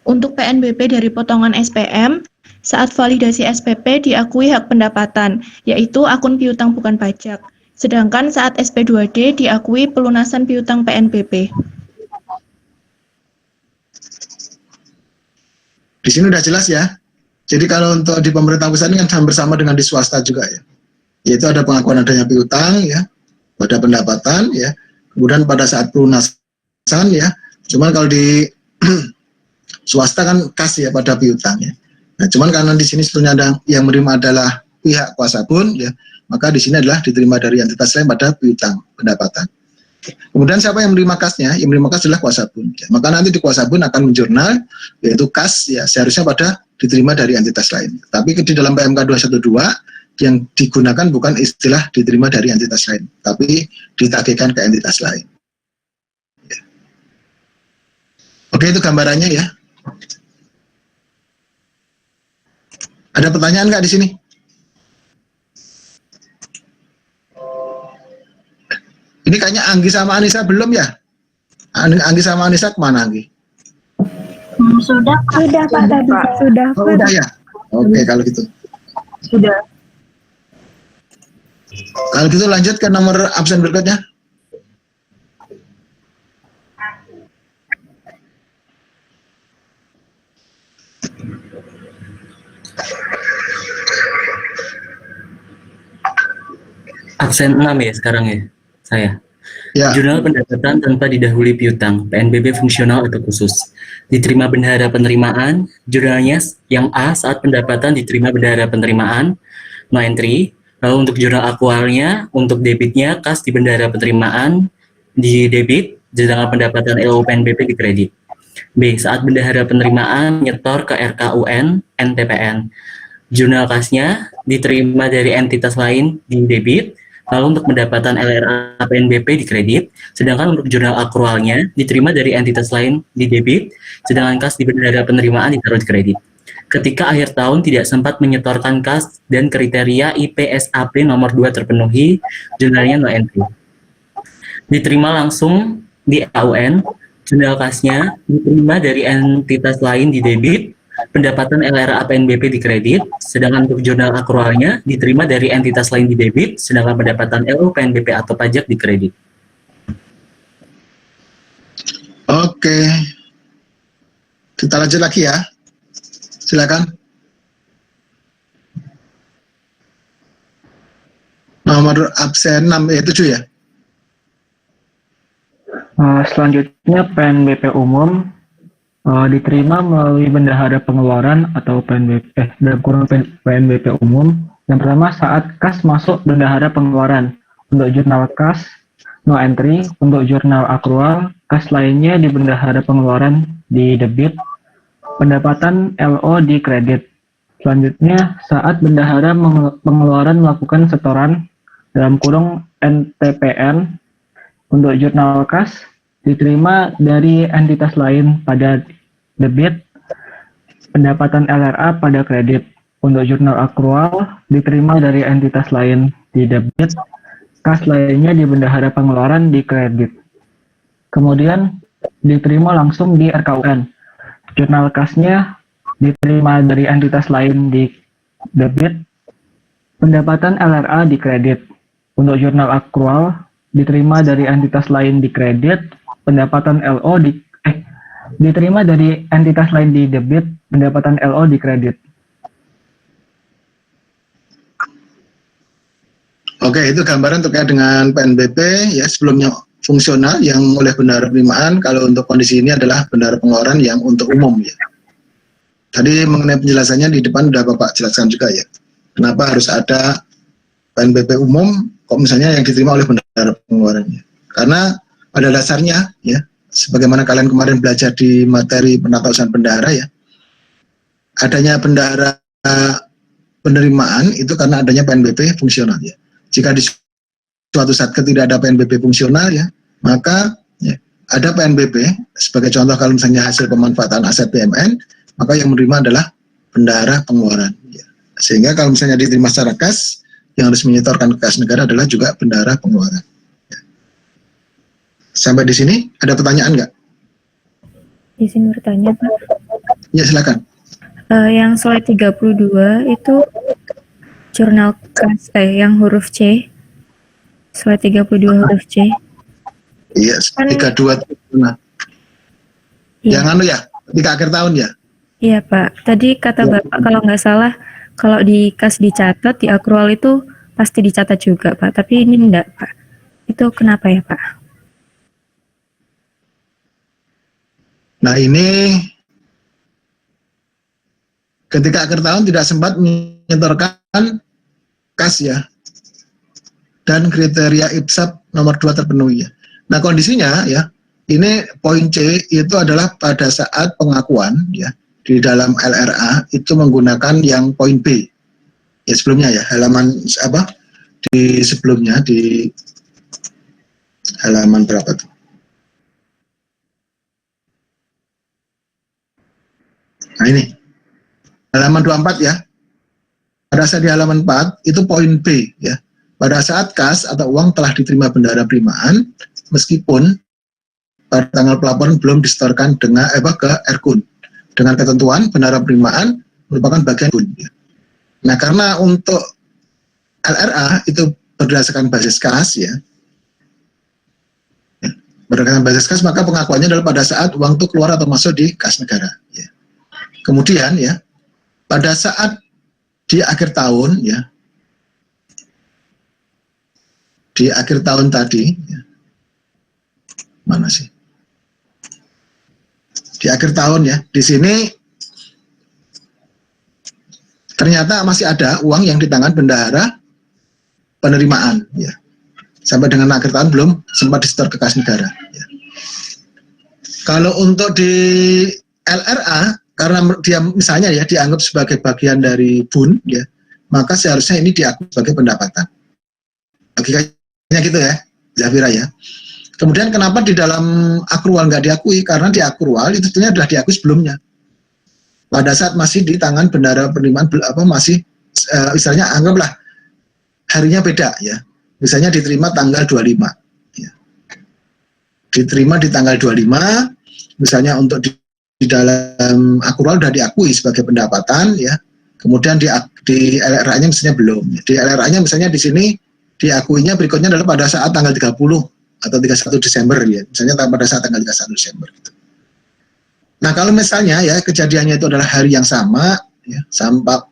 Speaker 8: untuk PNBP dari potongan SPM, saat validasi SPP diakui hak pendapatan, yaitu akun piutang bukan pajak. Sedangkan saat SP2D diakui pelunasan piutang PNBP.
Speaker 1: Di sini udah jelas ya. Jadi kalau untuk di pemerintah pusat ini kan hampir sama dengan di swasta juga ya. Yaitu ada pengakuan adanya piutang ya, pada pendapatan ya. Kemudian pada saat pelunasan ya. Cuman kalau di swasta kan kas ya pada piutang ya. Nah, cuman karena di sini sebetulnya ada yang menerima adalah pihak kuasa pun ya, maka di sini adalah diterima dari entitas lain pada piutang pendapatan. Kemudian siapa yang menerima kasnya? Yang menerima kas adalah kuasa pun. Ya. Maka nanti di kuasa pun akan menjurnal yaitu kas ya seharusnya pada diterima dari entitas lain. Tapi di dalam PMK 212 yang digunakan bukan istilah diterima dari entitas lain, tapi ditagihkan ke entitas lain. Ya. Oke, itu gambarannya ya. Ada pertanyaan nggak di sini? Ini kayaknya Anggi sama Anissa belum ya? Anggi sama Anissa kemana Anggi?
Speaker 17: Sudah, Pak.
Speaker 16: Sudah, Pak, tadi. Sudah,
Speaker 1: Oh, udah ya? Oke, kalau gitu.
Speaker 17: Sudah.
Speaker 1: Kalau gitu lanjut ke nomor absen berikutnya.
Speaker 18: Absen 6 ya sekarang ya, saya.
Speaker 1: Ya.
Speaker 18: Jurnal pendapatan tanpa didahului piutang, PNBP fungsional atau khusus. Diterima bendahara penerimaan, jurnalnya yang A saat pendapatan diterima bendahara penerimaan, no entry. Lalu untuk jurnal aktualnya, untuk debitnya, kas di bendahara penerimaan, di debit, sedangkan pendapatan LO PNBP di kredit. B. Saat bendahara penerimaan, nyetor ke RKUN, NTPN. Jurnal kasnya diterima dari entitas lain di debit, Lalu untuk pendapatan LRA PNBP dikredit, sedangkan untuk jurnal akrualnya diterima dari entitas lain di debit, sedangkan kas di bendahara penerimaan ditaruh di kredit. Ketika akhir tahun tidak sempat menyetorkan kas dan kriteria IPSAP nomor 2 terpenuhi, jurnalnya no entry. Diterima langsung di AUN, jurnal kasnya diterima dari entitas lain di debit, pendapatan LRA PNBP di kredit, sedangkan untuk jurnal akrualnya diterima dari entitas lain di debit, sedangkan pendapatan LO PNBP atau pajak di kredit.
Speaker 1: Oke. Kita lanjut lagi ya. Silakan. Nomor absen 6 7 ya.
Speaker 14: Selanjutnya PNBP umum diterima melalui bendahara pengeluaran atau PNBP dalam kurung PNBP umum. Yang pertama saat kas masuk bendahara pengeluaran. Untuk jurnal kas no entry, untuk jurnal akrual kas lainnya di bendahara pengeluaran di debit, pendapatan LO di kredit. Selanjutnya saat bendahara pengeluaran melakukan setoran dalam kurung NTPN. Untuk jurnal kas diterima dari entitas lain pada debit, pendapatan LRA pada kredit. Untuk jurnal akrual diterima dari entitas lain di debit, kas lainnya di bendahara pengeluaran di kredit. Kemudian diterima langsung di RKUN. Jurnal kasnya diterima dari entitas lain di debit, pendapatan LRA di kredit. Untuk jurnal akrual diterima dari entitas lain di kredit, pendapatan LO diterima dari entitas lain di debit, pendapatan LO di kredit.
Speaker 1: Oke, itu gambaran terkait dengan PNBP ya, sebelumnya fungsional yang oleh bendahara penerimaan, kalau untuk kondisi ini adalah bendahara pengeluaran yang untuk umum ya. Tadi mengenai penjelasannya di depan sudah Bapak jelaskan juga ya. Kenapa harus ada PNBP umum kok misalnya yang diterima oleh bendahara pengeluarannya. Karena pada dasarnya ya, sebagaimana kalian kemarin belajar di materi penata usaha bendahara ya, adanya bendahara penerimaan itu karena adanya PNBP fungsional ya. Jika di suatu saat tidak ada PNBP fungsional ya, maka ya, ada PNBP sebagai contoh kalau misalnya hasil pemanfaatan aset BUMN, maka yang menerima adalah bendahara pengeluaran ya. Sehingga kalau misalnya diterima secara kas, yang harus menyetorkan ke kas negara adalah juga bendahara pengeluaran. Ya. Sampai di sini ada pertanyaan nggak?
Speaker 2: Izin bertanya, Pak.
Speaker 1: Ya, silakan.
Speaker 2: Yang slide 32 itu jurnal kas yang huruf C. Slide 32 huruf C.
Speaker 1: Iya, 32 nah.
Speaker 2: Iya.
Speaker 1: Yang anu ya, ketika akhir tahun ya.
Speaker 2: Iya, Pak. Tadi kata Bapak kalau nggak salah kalau di kas dicatat, di akrual itu pasti dicatat juga, Pak. Tapi ini enggak, Pak. Itu kenapa ya, Pak?
Speaker 1: Nah, ini ketika akhir tahun tidak sempat menyetorkan kas ya. Dan kriteria IPSAP nomor 2 terpenuhi ya. Nah, kondisinya ya, ini poin C itu adalah pada saat pengakuan ya. Di dalam LRA itu menggunakan yang poin B ya, sebelumnya ya, halaman apa di sebelumnya di halaman berapa tuh, nah ini halaman 24 ya, pada saat di halaman 4 itu poin B ya, pada saat kas atau uang telah diterima bendahara penerimaan meskipun pada tanggal pelaporan belum disetorkan dengan ke RKUN dengan ketentuan bendahara penerimaan merupakan bagian RKUN. Ya. Nah, karena untuk LRA itu berdasarkan basis kas ya, berdasarkan basis kas maka pengakuannya adalah pada saat uang itu keluar atau masuk di kas negara. Ya. Kemudian ya, pada saat di akhir tahun ya, di akhir tahun tadi, ya, mana sih? Di akhir tahun ya, di sini ternyata masih ada uang yang di tangan bendahara penerimaan ya. Sampai dengan akhir tahun belum sempat disetor ke kas negara ya. Kalau untuk di LRA karena dia misalnya ya dianggap sebagai bagian dari BUN ya, maka seharusnya ini diakui sebagai pendapatan. logikanya gitu ya, Zafira ya. Kemudian kenapa di dalam akrual nggak diakui? Karena di akrual itu sebetulnya sudah diakui sebelumnya. Pada saat masih di tangan bendahara penerimaan masih misalnya anggaplah harinya beda ya. Misalnya diterima tanggal 25. Ya. Diterima di tanggal 25, misalnya untuk di dalam akrual sudah diakui sebagai pendapatan ya. Kemudian di LRA-nya misalnya belum. Di LRA-nya misalnya di sini diakuinya berikutnya adalah pada saat tanggal 30 atau 31 Desember ya. Misalnya pada saat tanggal 31 Desember gitu. Nah, kalau misalnya ya kejadiannya itu adalah hari yang sama ya,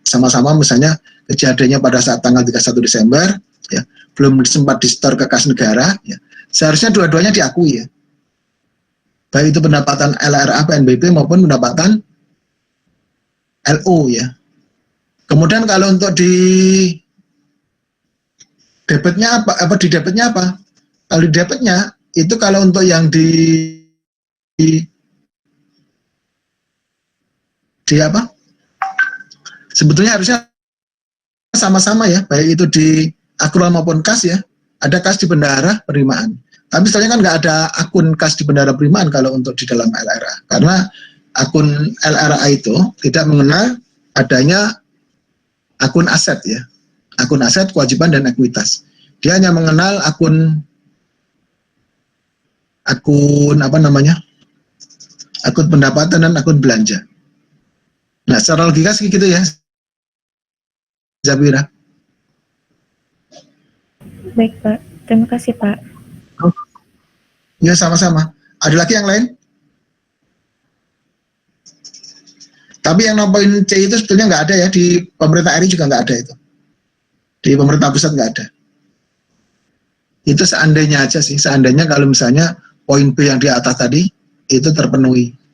Speaker 1: sama-sama misalnya kejadiannya pada saat tanggal 31 Desember ya, belum sempat disetor ke kas negara ya. Seharusnya dua-duanya diakui ya. Baik itu pendapatan LRA PNBP maupun pendapatan LO ya. Kemudian kalau untuk di debitnya apa? Di debitnya apa? Kalau di debitnya itu kalau untuk yang di apa? Sebetulnya harusnya sama-sama ya, baik itu di akrual maupun kas ya. Ada kas di bendahara penerimaan. Tapi sebenarnya kan nggak ada akun kas di bendahara penerimaan kalau untuk di dalam LRA. Karena akun LRA itu tidak mengenal adanya akun aset ya. Akun aset, kewajiban, dan ekuitas. Dia hanya mengenal akun apa namanya? Akun pendapatan dan akun belanja. Nah, secara logika sih gitu ya, Zafira.
Speaker 2: Baik, Pak. Terima kasih, Pak.
Speaker 1: Ya, sama-sama. Ada lagi yang lain? Tapi yang poin C itu sebetulnya nggak ada ya, di pemerintah RI juga nggak ada itu. Di pemerintah pusat nggak ada. Itu seandainya aja sih, seandainya kalau misalnya poin B yang di atas tadi itu terpenuhi.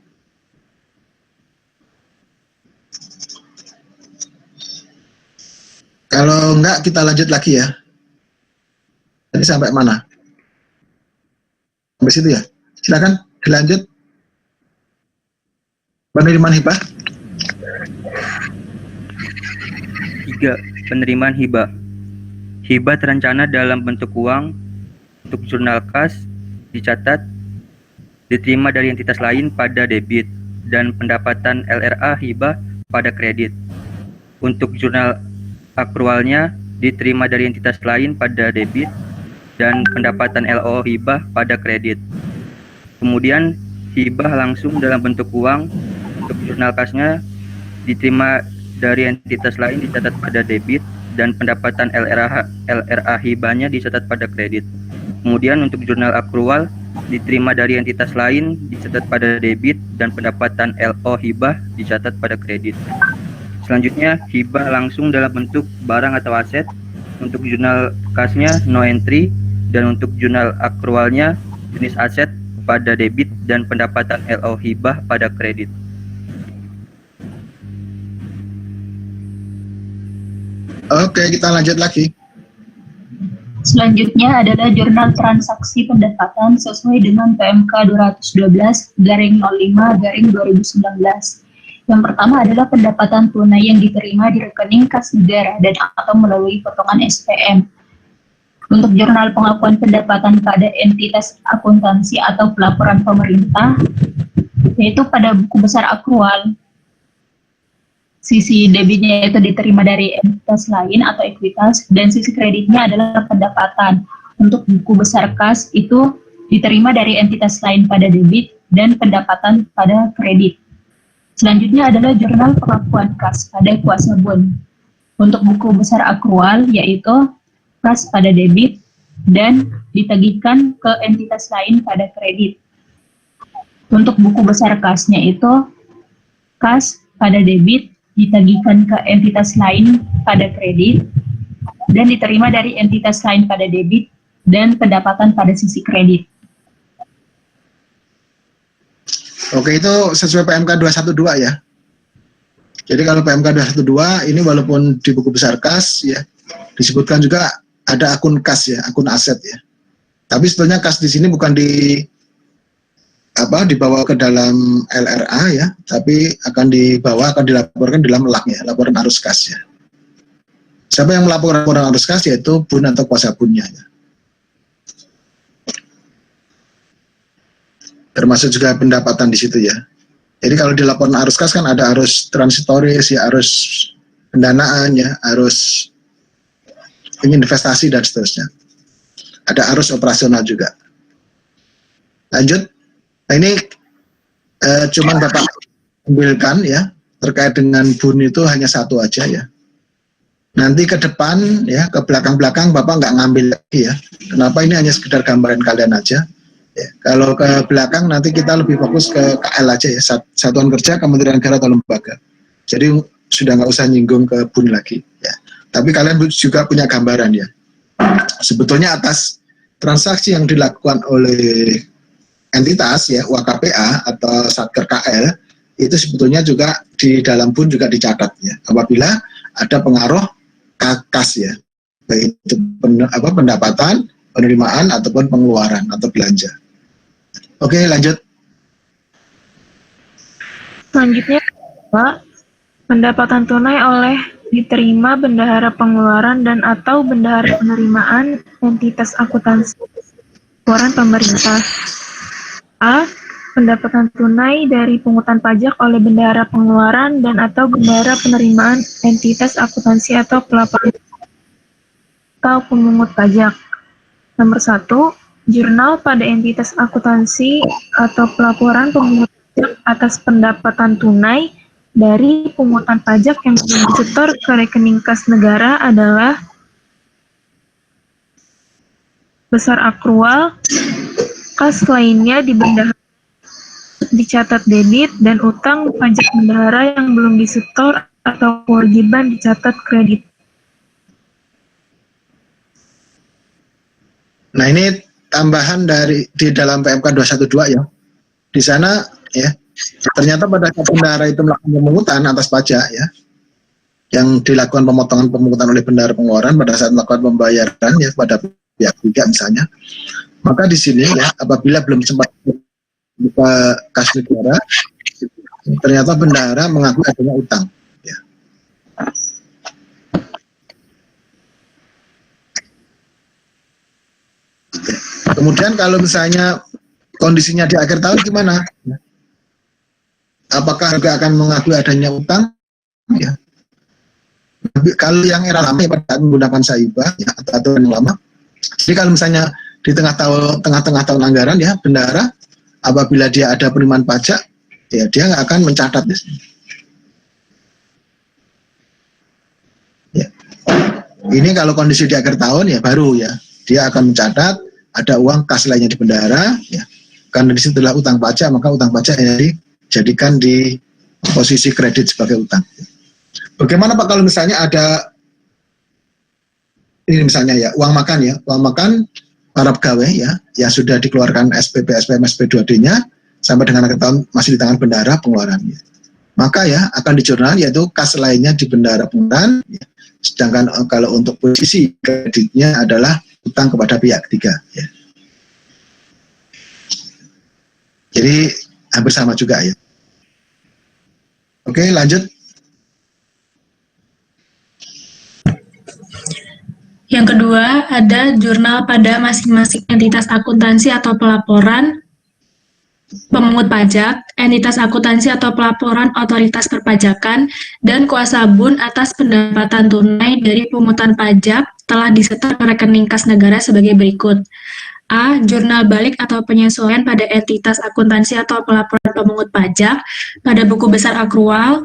Speaker 1: Kalau enggak, kita lanjut lagi ya. Tadi sampai mana? Sampai situ ya. Silakan dilanjut. Penerimaan hibah.
Speaker 19: 3. Penerimaan hibah. Hibah terencana dalam bentuk uang untuk jurnal kas dicatat diterima dari entitas lain pada debit dan pendapatan LRA hibah pada kredit. Untuk jurnal akrualnya diterima dari entitas lain pada debit dan pendapatan LO hibah pada kredit. Kemudian hibah langsung dalam bentuk uang untuk jurnal kasnya diterima dari entitas lain dicatat pada debit dan pendapatan LRA hibahnya dicatat pada kredit. Kemudian untuk jurnal akrual diterima dari entitas lain dicatat pada debit dan pendapatan LO hibah dicatat pada kredit. Selanjutnya, hibah langsung dalam bentuk barang atau aset. Untuk jurnal kasnya no entry dan untuk jurnal akrualnya jenis aset pada debit dan pendapatan LO hibah pada kredit.
Speaker 1: Oke, kita lanjut lagi.
Speaker 17: Selanjutnya adalah jurnal transaksi pendapatan sesuai dengan PMK 212/05/2019. Yang pertama adalah pendapatan tunai yang diterima di rekening kas negara dan atau melalui potongan SPM. Untuk jurnal pengakuan pendapatan pada entitas akuntansi atau pelaporan pemerintah, yaitu pada buku besar akrual, sisi debitnya itu diterima dari entitas lain atau ekuitas, dan sisi kreditnya adalah pendapatan. Untuk buku besar kas itu diterima dari entitas lain pada debit dan pendapatan pada kredit. Selanjutnya adalah jurnal pengakuan kas pada kuasa bond. Untuk buku besar akrual yaitu kas pada debit dan ditagihkan ke entitas lain pada kredit. Untuk buku besar kasnya itu kas pada debit ditagihkan ke entitas lain pada kredit dan diterima dari entitas lain pada debit dan pendapatan pada sisi kredit.
Speaker 1: Oke, itu sesuai PMK 212 ya. Jadi kalau PMK 212 ini walaupun di buku besar kas ya disebutkan juga ada akun kas ya, akun aset ya. Tapi sebetulnya kas di sini bukan dibawa ke dalam LRA ya, tapi akan dilaporkan dalam LAK ya, laporan arus kas ya. Siapa yang melaporkan laporan arus kas? Yaitu bun atau kuasa bunnya. Ya. Termasuk juga pendapatan di situ ya. Jadi kalau di laporan arus kas kan ada arus transitoris, ya arus pendanaan, ya arus investasi dan seterusnya. Ada arus operasional juga. Lanjut. Nah ini cuman Bapak ambilkan ya terkait dengan bun itu hanya satu aja ya. Nanti ke depan ya ke belakang-belakang Bapak nggak ngambil lagi ya. Kenapa? Ini hanya sekedar gambaran kalian aja. Ya, kalau ke belakang nanti kita lebih fokus ke KL aja ya, Satuan Kerja, Kementerian Negara atau lembaga. Jadi sudah nggak usah nyinggung ke bun lagi. Ya. Tapi kalian juga punya gambaran ya. Sebetulnya atas transaksi yang dilakukan oleh entitas ya UAKPA atau Satker KL itu sebetulnya juga di dalam bun juga dicatat ya. Apabila ada pengaruh kas ya, baik itu pendapatan, penerimaan ataupun pengeluaran atau belanja. Oke, lanjut.
Speaker 8: Selanjutnya, Pak, pendapatan tunai oleh diterima bendahara pengeluaran dan atau bendahara penerimaan entitas akuntansi pengeluaran pemerintah. A. Pendapatan tunai dari pungutan pajak oleh bendahara pengeluaran dan atau bendahara penerimaan entitas akuntansi atau pelapor atau pemungut pajak. Nomor 1, jurnal pada entitas akuntansi atau pelaporan pemungut pajak atas pendapatan tunai dari pungutan pajak yang disetor ke rekening kas negara adalah besar akrual, kas lainnya di bendahara dicatat debit, dan utang pajak bendahara yang belum disetor atau kewajiban dicatat kredit.
Speaker 1: Nah ini tambahan dari di dalam PMK 212 ya. Di sana ya ternyata pada saat bendahara itu melakukan pemungutan atas pajak ya, yang dilakukan pemotongan pemungutan oleh bendahara pengeluaran pada saat melakukan pembayaran ya kepada pihak ketiga misalnya, maka di sini ya apabila belum sempat buka kas negara, ternyata bendahara mengakui adanya utang. Ya. Kemudian kalau misalnya kondisinya di akhir tahun gimana? Apakah juga akan mengakui adanya utang? Ya. Kalau yang era lama ya pada menggunakan saibah ya, atau aturan yang lama. Jadi kalau misalnya di tengah-tengah tahun anggaran ya bendahara apabila dia ada penerimaan pajak ya dia nggak akan mencatat di sini. Ya. Ini kalau kondisi di akhir tahun ya baru ya dia akan mencatat ada uang kas lainnya di bendahara ya. Karena di situ adalah utang pajak, maka utang pajak yang dijadikan di posisi kredit sebagai utang. Bagaimana Pak kalau misalnya ada ini misalnya ya uang makan para pegawai ya yang sudah dikeluarkan SPP, SPM, SP2D-nya sampai dengan akhir tahun masih di tangan bendahara pengeluarannya. Maka ya akan dijurnal yaitu kas lainnya di bendahara pengeluaran ya. Sedangkan kalau untuk posisi kreditnya adalah utang kepada pihak ketiga ya. Jadi hampir sama juga ya. Oke, lanjut.
Speaker 20: Yang kedua, ada jurnal pada masing-masing entitas akuntansi atau pelaporan pemungut pajak, entitas akuntansi atau pelaporan otoritas perpajakan, dan kuasa bun atas pendapatan tunai dari pungutan pajak telah disetor ke rekening kas negara sebagai berikut. A. Jurnal balik atau penyesuaian pada entitas akuntansi atau pelaporan pemungut pajak pada buku besar akrual,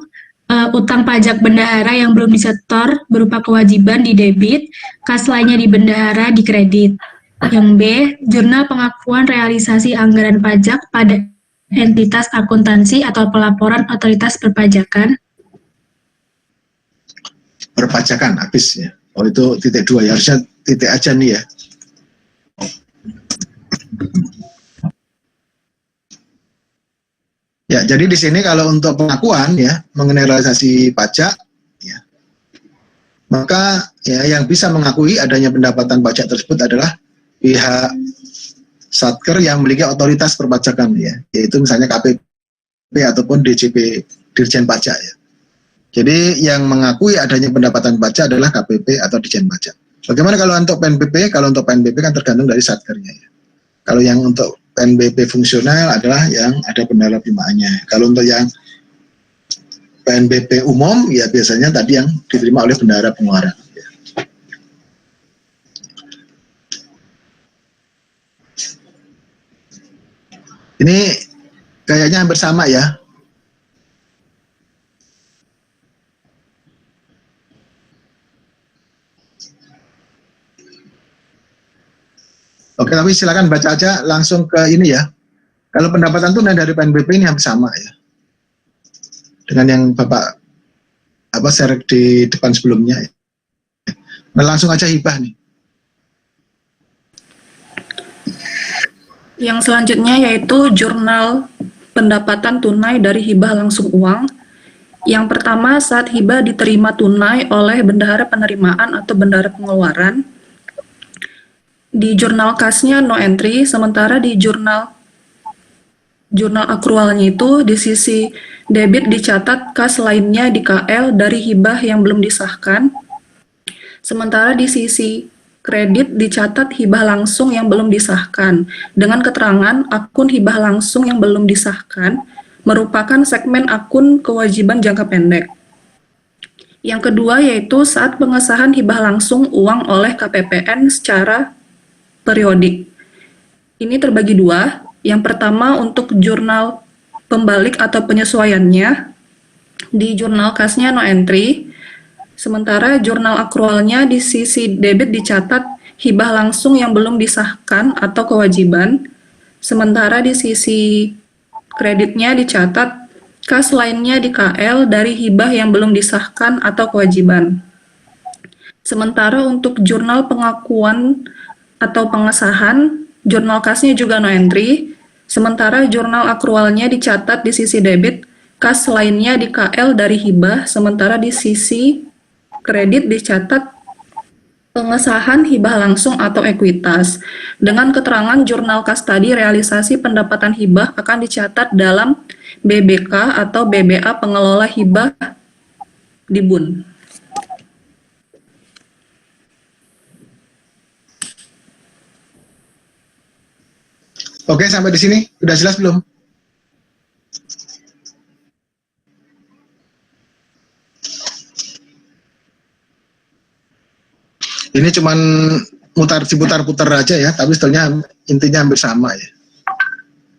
Speaker 20: utang pajak bendahara yang belum disetor berupa kewajiban di debit, kas lainnya di bendahara di kredit. Yang B, jurnal pengakuan realisasi anggaran pajak pada entitas akuntansi atau pelaporan otoritas perpajakan.
Speaker 1: Perpajakan habis ya. Oh itu titik 2 ya, harusnya titik aja nih ya. Ya, jadi di sini kalau untuk pengakuan ya mengenai realisasi pajak ya, maka ya yang bisa mengakui adanya pendapatan pajak tersebut adalah pihak Satker yang memiliki otoritas perpajakan ya, yaitu misalnya KPP ataupun DJP Dirjen Pajak ya. Jadi yang mengakui adanya pendapatan pajak adalah KPP atau Ditjen Pajak. Bagaimana kalau untuk PNBP? Kalau untuk PNBP kan tergantung dari satkernya ya. Kalau yang untuk PNBP fungsional adalah yang ada bendahara primaannya. Kalau untuk yang PNBP umum ya biasanya tadi yang diterima oleh bendahara pengeluaran. Ya. Ini kayaknya hampir sama ya. Oke, tapi silakan baca aja langsung ke ini ya. Kalau pendapatan tunai dari PNBP ini hampir sama ya. Dengan yang Bapak share di depan sebelumnya. Nah, langsung aja hibah nih.
Speaker 12: Yang selanjutnya yaitu jurnal pendapatan tunai dari hibah langsung uang. Yang pertama, saat hibah diterima tunai oleh bendahara penerimaan atau bendahara pengeluaran. Di jurnal kasnya no entry, sementara di jurnal akrualnya itu di sisi debit dicatat kas lainnya di KL dari hibah yang belum disahkan. Sementara di sisi kredit dicatat hibah langsung yang belum disahkan dengan keterangan akun hibah langsung yang belum disahkan merupakan segmen akun kewajiban jangka pendek. Yang kedua yaitu saat pengesahan hibah langsung uang oleh KPPN secara periodik. Ini terbagi dua. Yang pertama untuk jurnal pembalik atau penyesuaiannya, di jurnal kasnya no entry, sementara jurnal akrualnya di sisi debit dicatat hibah langsung yang belum disahkan atau kewajiban, sementara di sisi kreditnya dicatat kas lainnya di KL dari hibah yang belum disahkan atau kewajiban. Sementara untuk jurnal pengakuan atau pengesahan, jurnal kasnya juga no entry, sementara jurnal akrualnya dicatat di sisi debit, kas lainnya di KL dari hibah, sementara di sisi kredit dicatat pengesahan hibah langsung atau ekuitas. Dengan keterangan jurnal kas tadi, realisasi pendapatan hibah akan dicatat dalam BBK atau BBA pengelola hibah di BUN.
Speaker 1: Oke, sampai di sini udah jelas belum? Ini cuman diputar-putar aja ya, tapi sebetulnya intinya hampir sama ya.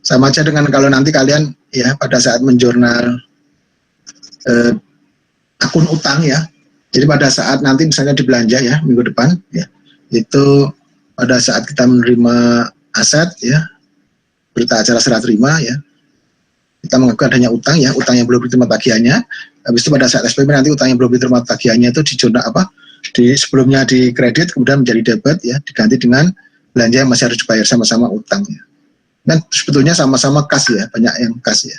Speaker 1: Sama aja dengan kalau nanti kalian ya pada saat menjurnal akun utang ya. Jadi pada saat nanti misalnya di belanja ya minggu depan ya, itu pada saat kita menerima aset ya, berita acara serah terima ya, kita mengaku adanya utang ya, utang yang belum diterima tagihannya. Habis itu pada saat SPP nanti utang yang belum diterima tagihannya itu di jurnal sebelumnya di kredit kemudian menjadi debit ya, diganti dengan belanja yang masih harus dibayar sama-sama utang ya. Dan sebetulnya sama-sama kas ya, banyak yang kas ya.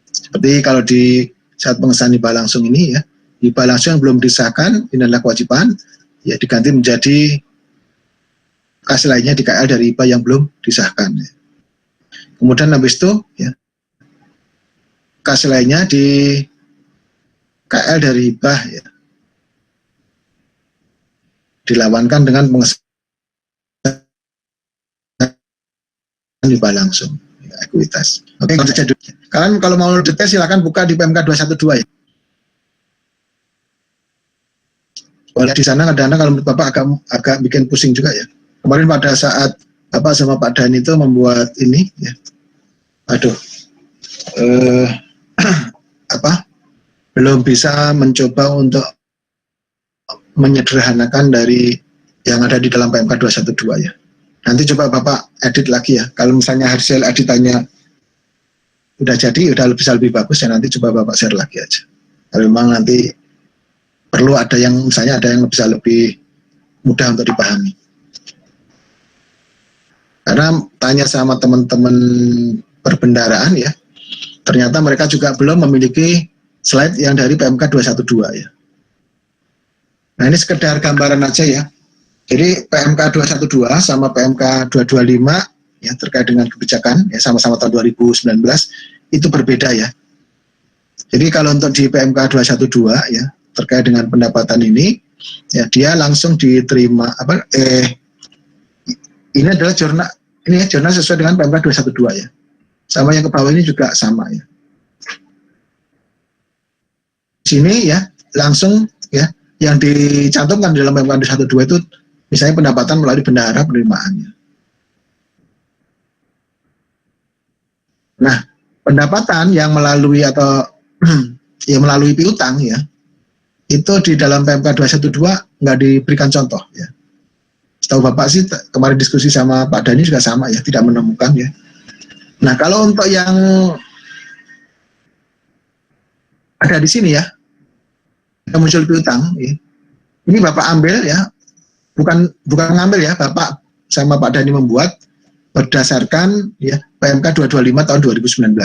Speaker 1: Seperti kalau di saat pengesahan hibah langsung ini ya, hibah langsung yang belum disahkan ini adalah kewajiban ya, diganti menjadi kas lainnya di KL dari hibah yang belum disahkan ya. Kemudian habis itu ya, kas lainnya di KL dari hibah ya, dilawankan dengan pengesahan hibah langsung ya, ekuitas. Oke, kalian kalau mau detail silakan buka di PMK 212 ya. Boleh di sana kadang-kadang kalau menurut Bapak agak bikin pusing juga ya. Kemarin pada saat Bapak sama Pak Dan itu membuat ini ya, belum bisa mencoba untuk menyederhanakan dari yang ada di dalam PMK 212 ya. Nanti coba Bapak edit lagi ya. Kalau misalnya hasil editannya udah jadi, udah bisa lebih bagus ya, nanti coba Bapak share lagi aja. Kalau memang nanti perlu ada yang misalnya ada yang bisa lebih mudah untuk dipahami. Karena tanya sama teman-teman perbendaraan ya, ternyata mereka juga belum memiliki slide yang dari PMK 212 ya. Nah ini sekedar gambaran aja ya. Jadi PMK 212 sama PMK 225 ya terkait dengan kebijakan ya sama-sama tahun 2019 itu berbeda ya. Jadi kalau untuk di PMK 212 ya terkait dengan pendapatan ini ya dia langsung diterima ini adalah jurnal sesuai dengan PMK 212 ya. Sama yang ke bawah ini juga sama ya. Sini ya langsung ya yang dicantumkan di dalam PMK 212 itu misalnya pendapatan melalui bendahara penerimaannya. Nah, pendapatan yang melalui atau yang melalui piutang ya itu di dalam PMK 212 nggak diberikan contoh ya. Setahu Bapak sih kemarin diskusi sama Pak Dhani juga sama ya, tidak menemukan ya. Nah, kalau untuk yang ada di sini ya, yang muncul piutang ya, ini Bapak ambil ya, bukan ngambil ya, Bapak sama Pak Dhani membuat berdasarkan ya PMK 225 tahun 2019.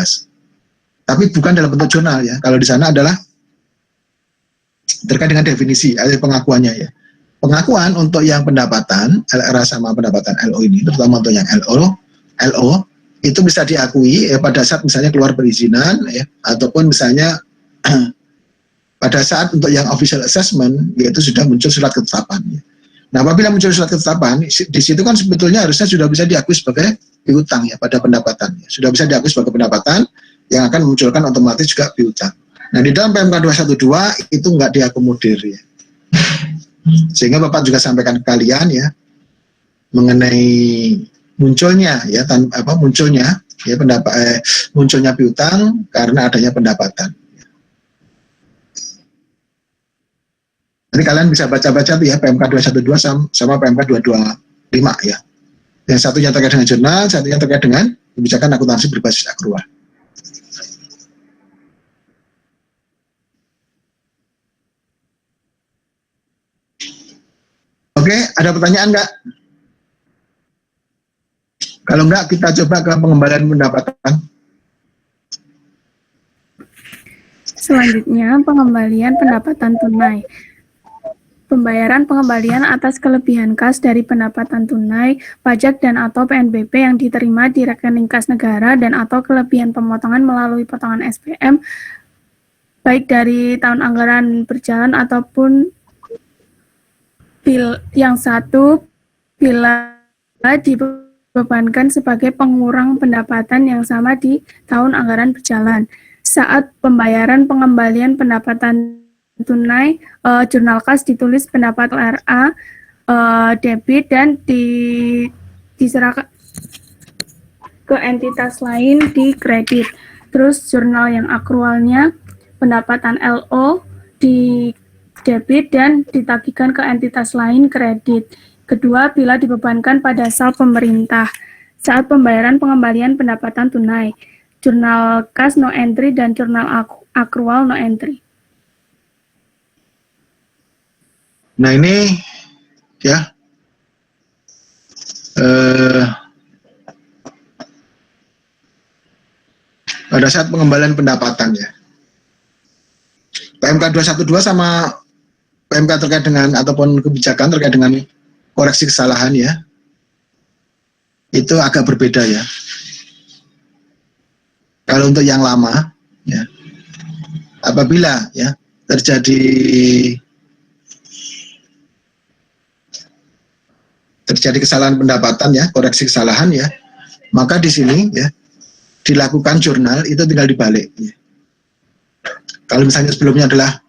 Speaker 1: Tapi bukan dalam bentuk jurnal ya. Kalau di sana adalah terkait dengan definisi atau pengakuannya ya. Pengakuan untuk yang pendapatan LRA sama pendapatan LO ini, terutama untuk yang LO itu bisa diakui ya, pada saat misalnya keluar perizinan ya, ataupun misalnya pada saat untuk yang official assessment yaitu sudah muncul surat ketetapan ya. Nah, apabila muncul surat ketetapan di situ kan sebetulnya harusnya sudah bisa diakui sebagai piutang ya pada pendapatan ya. Sudah bisa diakui sebagai pendapatan yang akan memunculkan otomatis juga piutang. Nah, di dalam PMK 212 itu nggak diakomodir ya. Sehingga Bapak juga sampaikan ke kalian ya mengenai munculnya ya munculnya piutang karena adanya pendapatan. Nanti kalian bisa baca-baca tuh ya PMK 212 sama PMK 225 ya. Yang satunya terkait dengan jurnal, satunya terkait dengan kebijakan akuntansi berbasis akrual. Oke, ada pertanyaan nggak? Kalau nggak, kita coba ke pengembalian pendapatan.
Speaker 20: Selanjutnya, pengembalian pendapatan tunai. Pembayaran pengembalian atas kelebihan kas dari pendapatan tunai, pajak dan atau PNBP yang diterima di rekening kas negara dan atau kelebihan pemotongan melalui potongan SPM, baik dari tahun anggaran berjalan ataupun yang satu bila dibebankan sebagai pengurang pendapatan yang sama di tahun anggaran berjalan. Saat pembayaran pengembalian pendapatan tunai, jurnal kas ditulis pendapat LRA debit dan diserahkan ke entitas lain di kredit. Terus jurnal yang akrualnya pendapatan LO di debit dan ditagihkan ke entitas lain kredit. Kedua, bila dibebankan pada sal pemerintah. Saat pembayaran pengembalian pendapatan tunai, jurnal kas no entry dan jurnal akrual no entry.
Speaker 1: Nah ini ya pada saat pengembalian pendapatan ya. PMK 212 sama PMK terkait dengan ataupun kebijakan terkait dengan koreksi kesalahan ya, itu agak berbeda ya. Kalau untuk yang lama ya, apabila ya terjadi kesalahan pendapatan ya, koreksi kesalahan ya, maka di sini ya dilakukan jurnal itu tinggal dibalik ya. Kalau misalnya sebelumnya adalah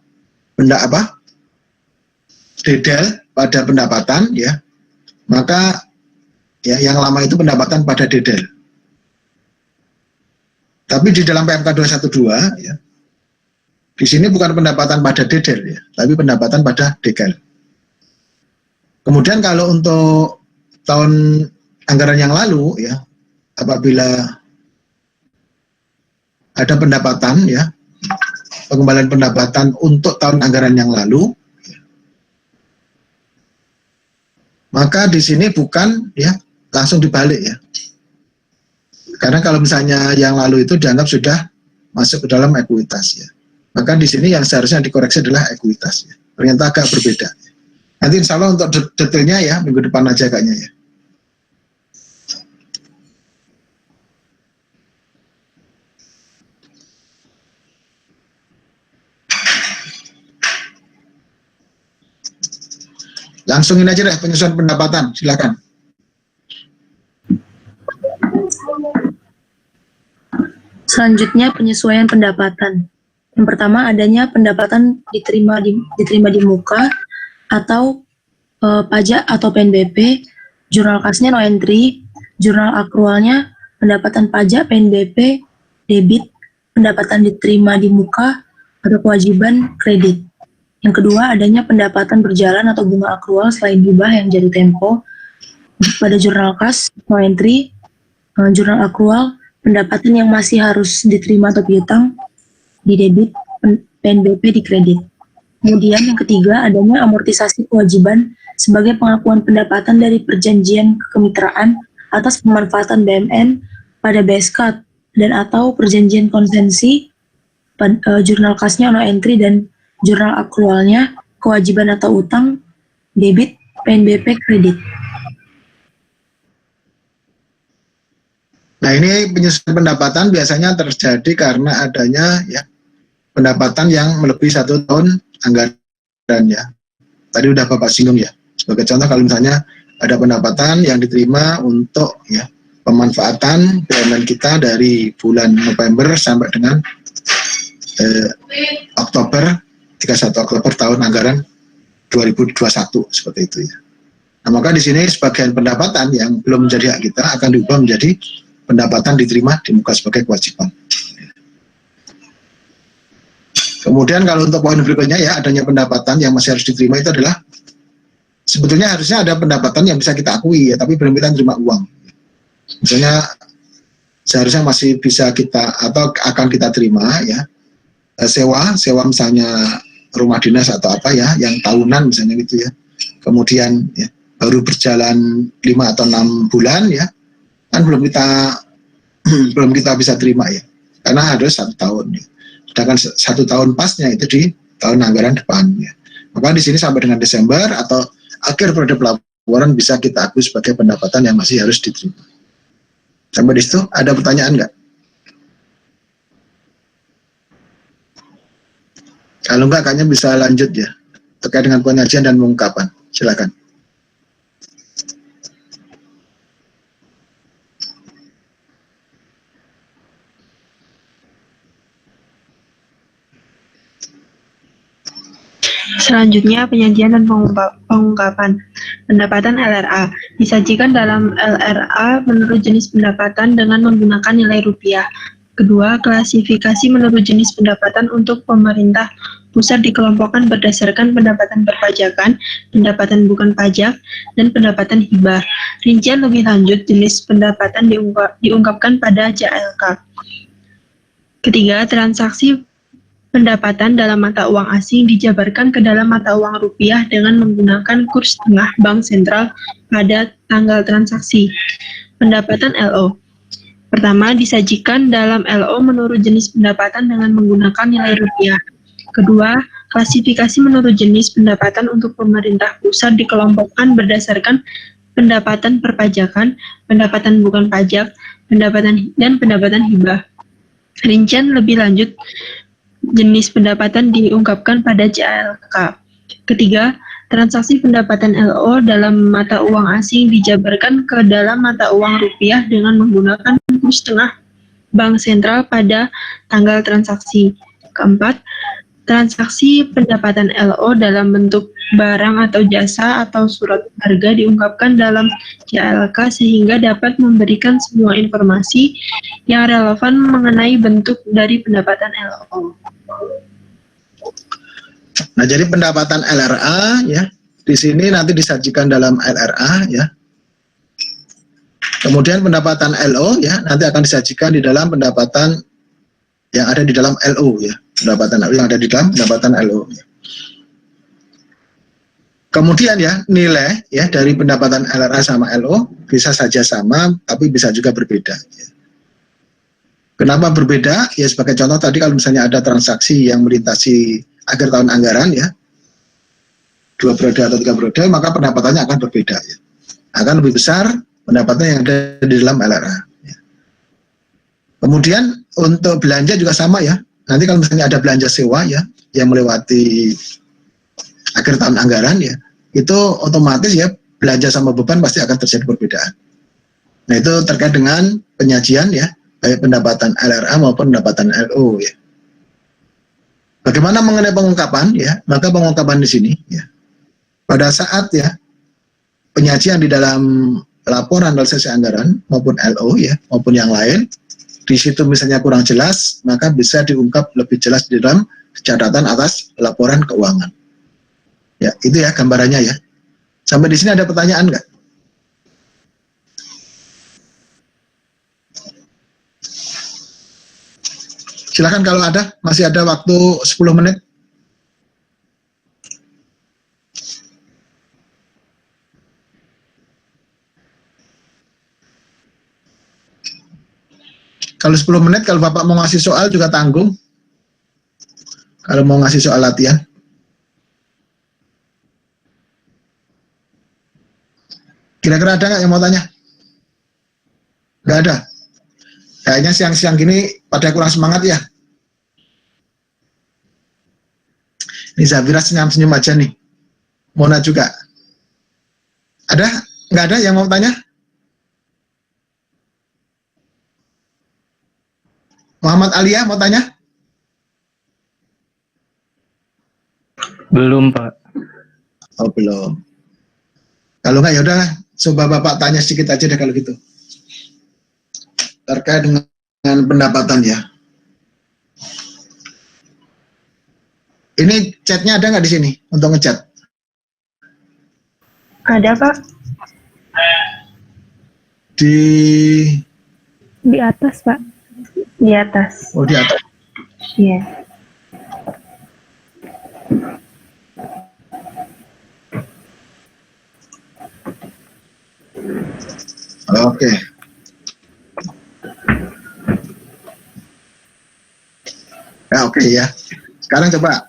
Speaker 1: dedel pada pendapatan ya, maka ya yang lama itu pendapatan pada dedel. Tapi di dalam PMK 212 ya, di sini bukan pendapatan pada dedel ya, tapi pendapatan pada degel. Kemudian kalau untuk tahun anggaran yang lalu ya, apabila ada pendapatan ya, pengembalian pendapatan untuk tahun anggaran yang lalu, maka di sini bukan ya langsung dibalik ya. Karena kalau misalnya yang lalu itu dianggap sudah masuk ke dalam ekuitas ya. Maka di sini yang seharusnya dikoreksi adalah ekuitas ya. Ternyata agak berbeda. Nanti insya Allah untuk detailnya ya minggu depan aja kayaknya ya. Langsung ini aja deh penyesuaian pendapatan, silakan.
Speaker 20: Selanjutnya penyesuaian pendapatan. Yang pertama adanya pendapatan diterima di muka atau pajak atau PNBP, jurnal kasnya no entry, jurnal akrualnya pendapatan pajak PNBP debit, pendapatan diterima di muka ada kewajiban kredit. Yang kedua adanya pendapatan berjalan atau bunga akrual selain hibah yang jatuh tempo pada jurnal kas no entry, jurnal akrual pendapatan yang masih harus diterima atau piutang di debit, PNBP di kredit. Kemudian yang ketiga adanya amortisasi kewajiban sebagai pengakuan pendapatan dari perjanjian kemitraan atas pemanfaatan BMN pada BSK dan atau perjanjian konsensi jurnal kasnya no entry dan jurnal akrualnya kewajiban atau utang debit PNBP kredit.
Speaker 1: Nah ini penyesuaian pendapatan biasanya terjadi karena adanya ya pendapatan yang melebihi 1 tahun anggaran ya. Tadi udah Bapak singgung ya. Sebagai contoh kalau misalnya ada pendapatan yang diterima untuk ya pemanfaatan BUMN kita dari bulan November sampai dengan Oktober 31 Oktober tahun anggaran 2021 seperti itu ya. Nah maka di sini sebagian pendapatan yang belum menjadi hak kita akan diubah menjadi pendapatan diterima di muka sebagai kewajiban. Kemudian kalau untuk poin berikutnya ya adanya pendapatan yang masih harus diterima itu adalah sebetulnya harusnya ada pendapatan yang bisa kita akui ya, tapi belum kita terima uang. Misalnya seharusnya masih bisa kita atau akan kita terima ya sewa misalnya rumah dinas atau apa ya yang tahunan misalnya gitu ya. Kemudian ya baru berjalan 5 atau 6 bulan ya kan belum kita bisa terima ya karena harus 1 tahun ya. Sedangkan 1 tahun pasnya itu di tahun anggaran depan ya. Maka di sini sampai dengan Desember atau akhir periode pelaporan bisa kita akui sebagai pendapatan yang masih harus diterima. Sampai di situ ada pertanyaan nggak? Kalau nggak kayaknya bisa lanjut ya terkait dengan penyajian dan pengungkapan. Silakan.
Speaker 8: Selanjutnya, penyajian dan pengungkapan. Pendapatan LRA disajikan dalam LRA menurut jenis pendapatan dengan menggunakan nilai rupiah. Kedua, klasifikasi menurut jenis pendapatan untuk pemerintah pusat dikelompokkan berdasarkan pendapatan perpajakan, pendapatan bukan pajak, dan pendapatan hibah. Rincian lebih lanjut jenis pendapatan diungkapkan pada JLK. Ketiga, transaksi pendapatan dalam mata uang asing dijabarkan ke dalam mata uang rupiah dengan menggunakan kurs tengah bank sentral pada tanggal transaksi. Pendapatan LO. Pertama, disajikan dalam LO menurut jenis pendapatan dengan menggunakan nilai rupiah. Kedua, klasifikasi menurut jenis pendapatan untuk pemerintah pusat dikelompokkan berdasarkan pendapatan perpajakan, pendapatan bukan pajak, pendapatan hibah. Rincian lebih lanjut jenis pendapatan diungkapkan pada JLK. Ketiga, transaksi pendapatan LO dalam mata uang asing dijabarkan ke dalam mata uang rupiah dengan menggunakan kurs tengah bank sentral pada tanggal transaksi. Keempat, transaksi pendapatan LO dalam bentuk barang atau jasa atau surat harga diungkapkan dalam JLK sehingga dapat memberikan semua informasi yang relevan mengenai bentuk dari pendapatan LO.
Speaker 1: Nah, jadi pendapatan LRA ya, di sini nanti disajikan dalam LRA ya. Kemudian pendapatan LO ya, nanti akan disajikan di dalam pendapatan yang ada di dalam LO ya. Pendapatan LO yang ada di dalam pendapatan LO ya. Kemudian ya, nilai ya dari pendapatan LRA sama LO bisa saja sama, tapi bisa juga berbeda ya. Kenapa berbeda? Ya sebagai contoh tadi kalau misalnya ada transaksi yang melintasi akhir tahun anggaran ya, 2 periode atau 3 periode, maka pendapatannya akan berbeda ya. Akan lebih besar pendapatan yang ada di dalam LRA ya. Kemudian untuk belanja juga sama ya. Nanti kalau misalnya ada belanja sewa ya yang melewati akhir tahun anggaran ya, itu otomatis ya belanja sama beban pasti akan terjadi perbedaan. Nah, itu terkait dengan penyajian ya, baik pendapatan LRA maupun pendapatan LO ya. Bagaimana mengenai pengungkapan ya? Maka pengungkapan di sini ya, pada saat ya penyajian di dalam laporan realisasi anggaran maupun LO ya, maupun yang lain, di situ misalnya kurang jelas, maka bisa diungkap lebih jelas di dalam catatan atas laporan keuangan. Ya, itu ya gambarannya ya. Sampai di sini ada pertanyaan nggak? Silakan kalau ada, masih ada waktu 10 menit. Kalau 10 menit, kalau Bapak mau ngasih soal juga tanggung. Kalau mau ngasih soal latihan. Kira-kira ada nggak yang mau tanya? Nggak ada? Kayaknya siang-siang gini pada kurang semangat ya. Ini Zafira senyum-senyum aja nih. Mona juga. Ada? Nggak ada yang mau tanya? Muhammad Alia mau tanya?
Speaker 14: Belum, Pak.
Speaker 1: Oh, belum. Kalau nggak ya udah, coba Bapak tanya sedikit aja deh kalau gitu. Terkait dengan pendapatan ya. Ini chatnya ada nggak di sini untuk ngechat?
Speaker 2: Ada, Pak.
Speaker 1: Di
Speaker 2: atas, Pak. Di atas.
Speaker 1: Oh, di atas.
Speaker 2: Iya.
Speaker 1: Oke. Ya, oke ya. Sekarang coba.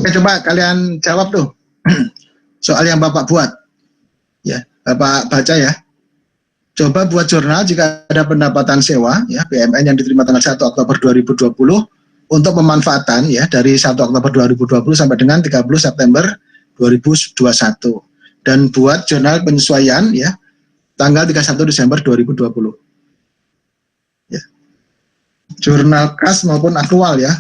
Speaker 1: Oke, coba kalian jawab tuh soal yang Bapak buat. Ya, Bapak baca ya. Coba buat jurnal jika ada pendapatan sewa ya BMN yang diterima tanggal 1 Oktober 2020 untuk pemanfaatan ya dari 1 Oktober 2020 sampai dengan 30 September 2021 dan buat jurnal penyesuaian ya tanggal 31 Desember 2020. Ya. Jurnal kas maupun aktual ya.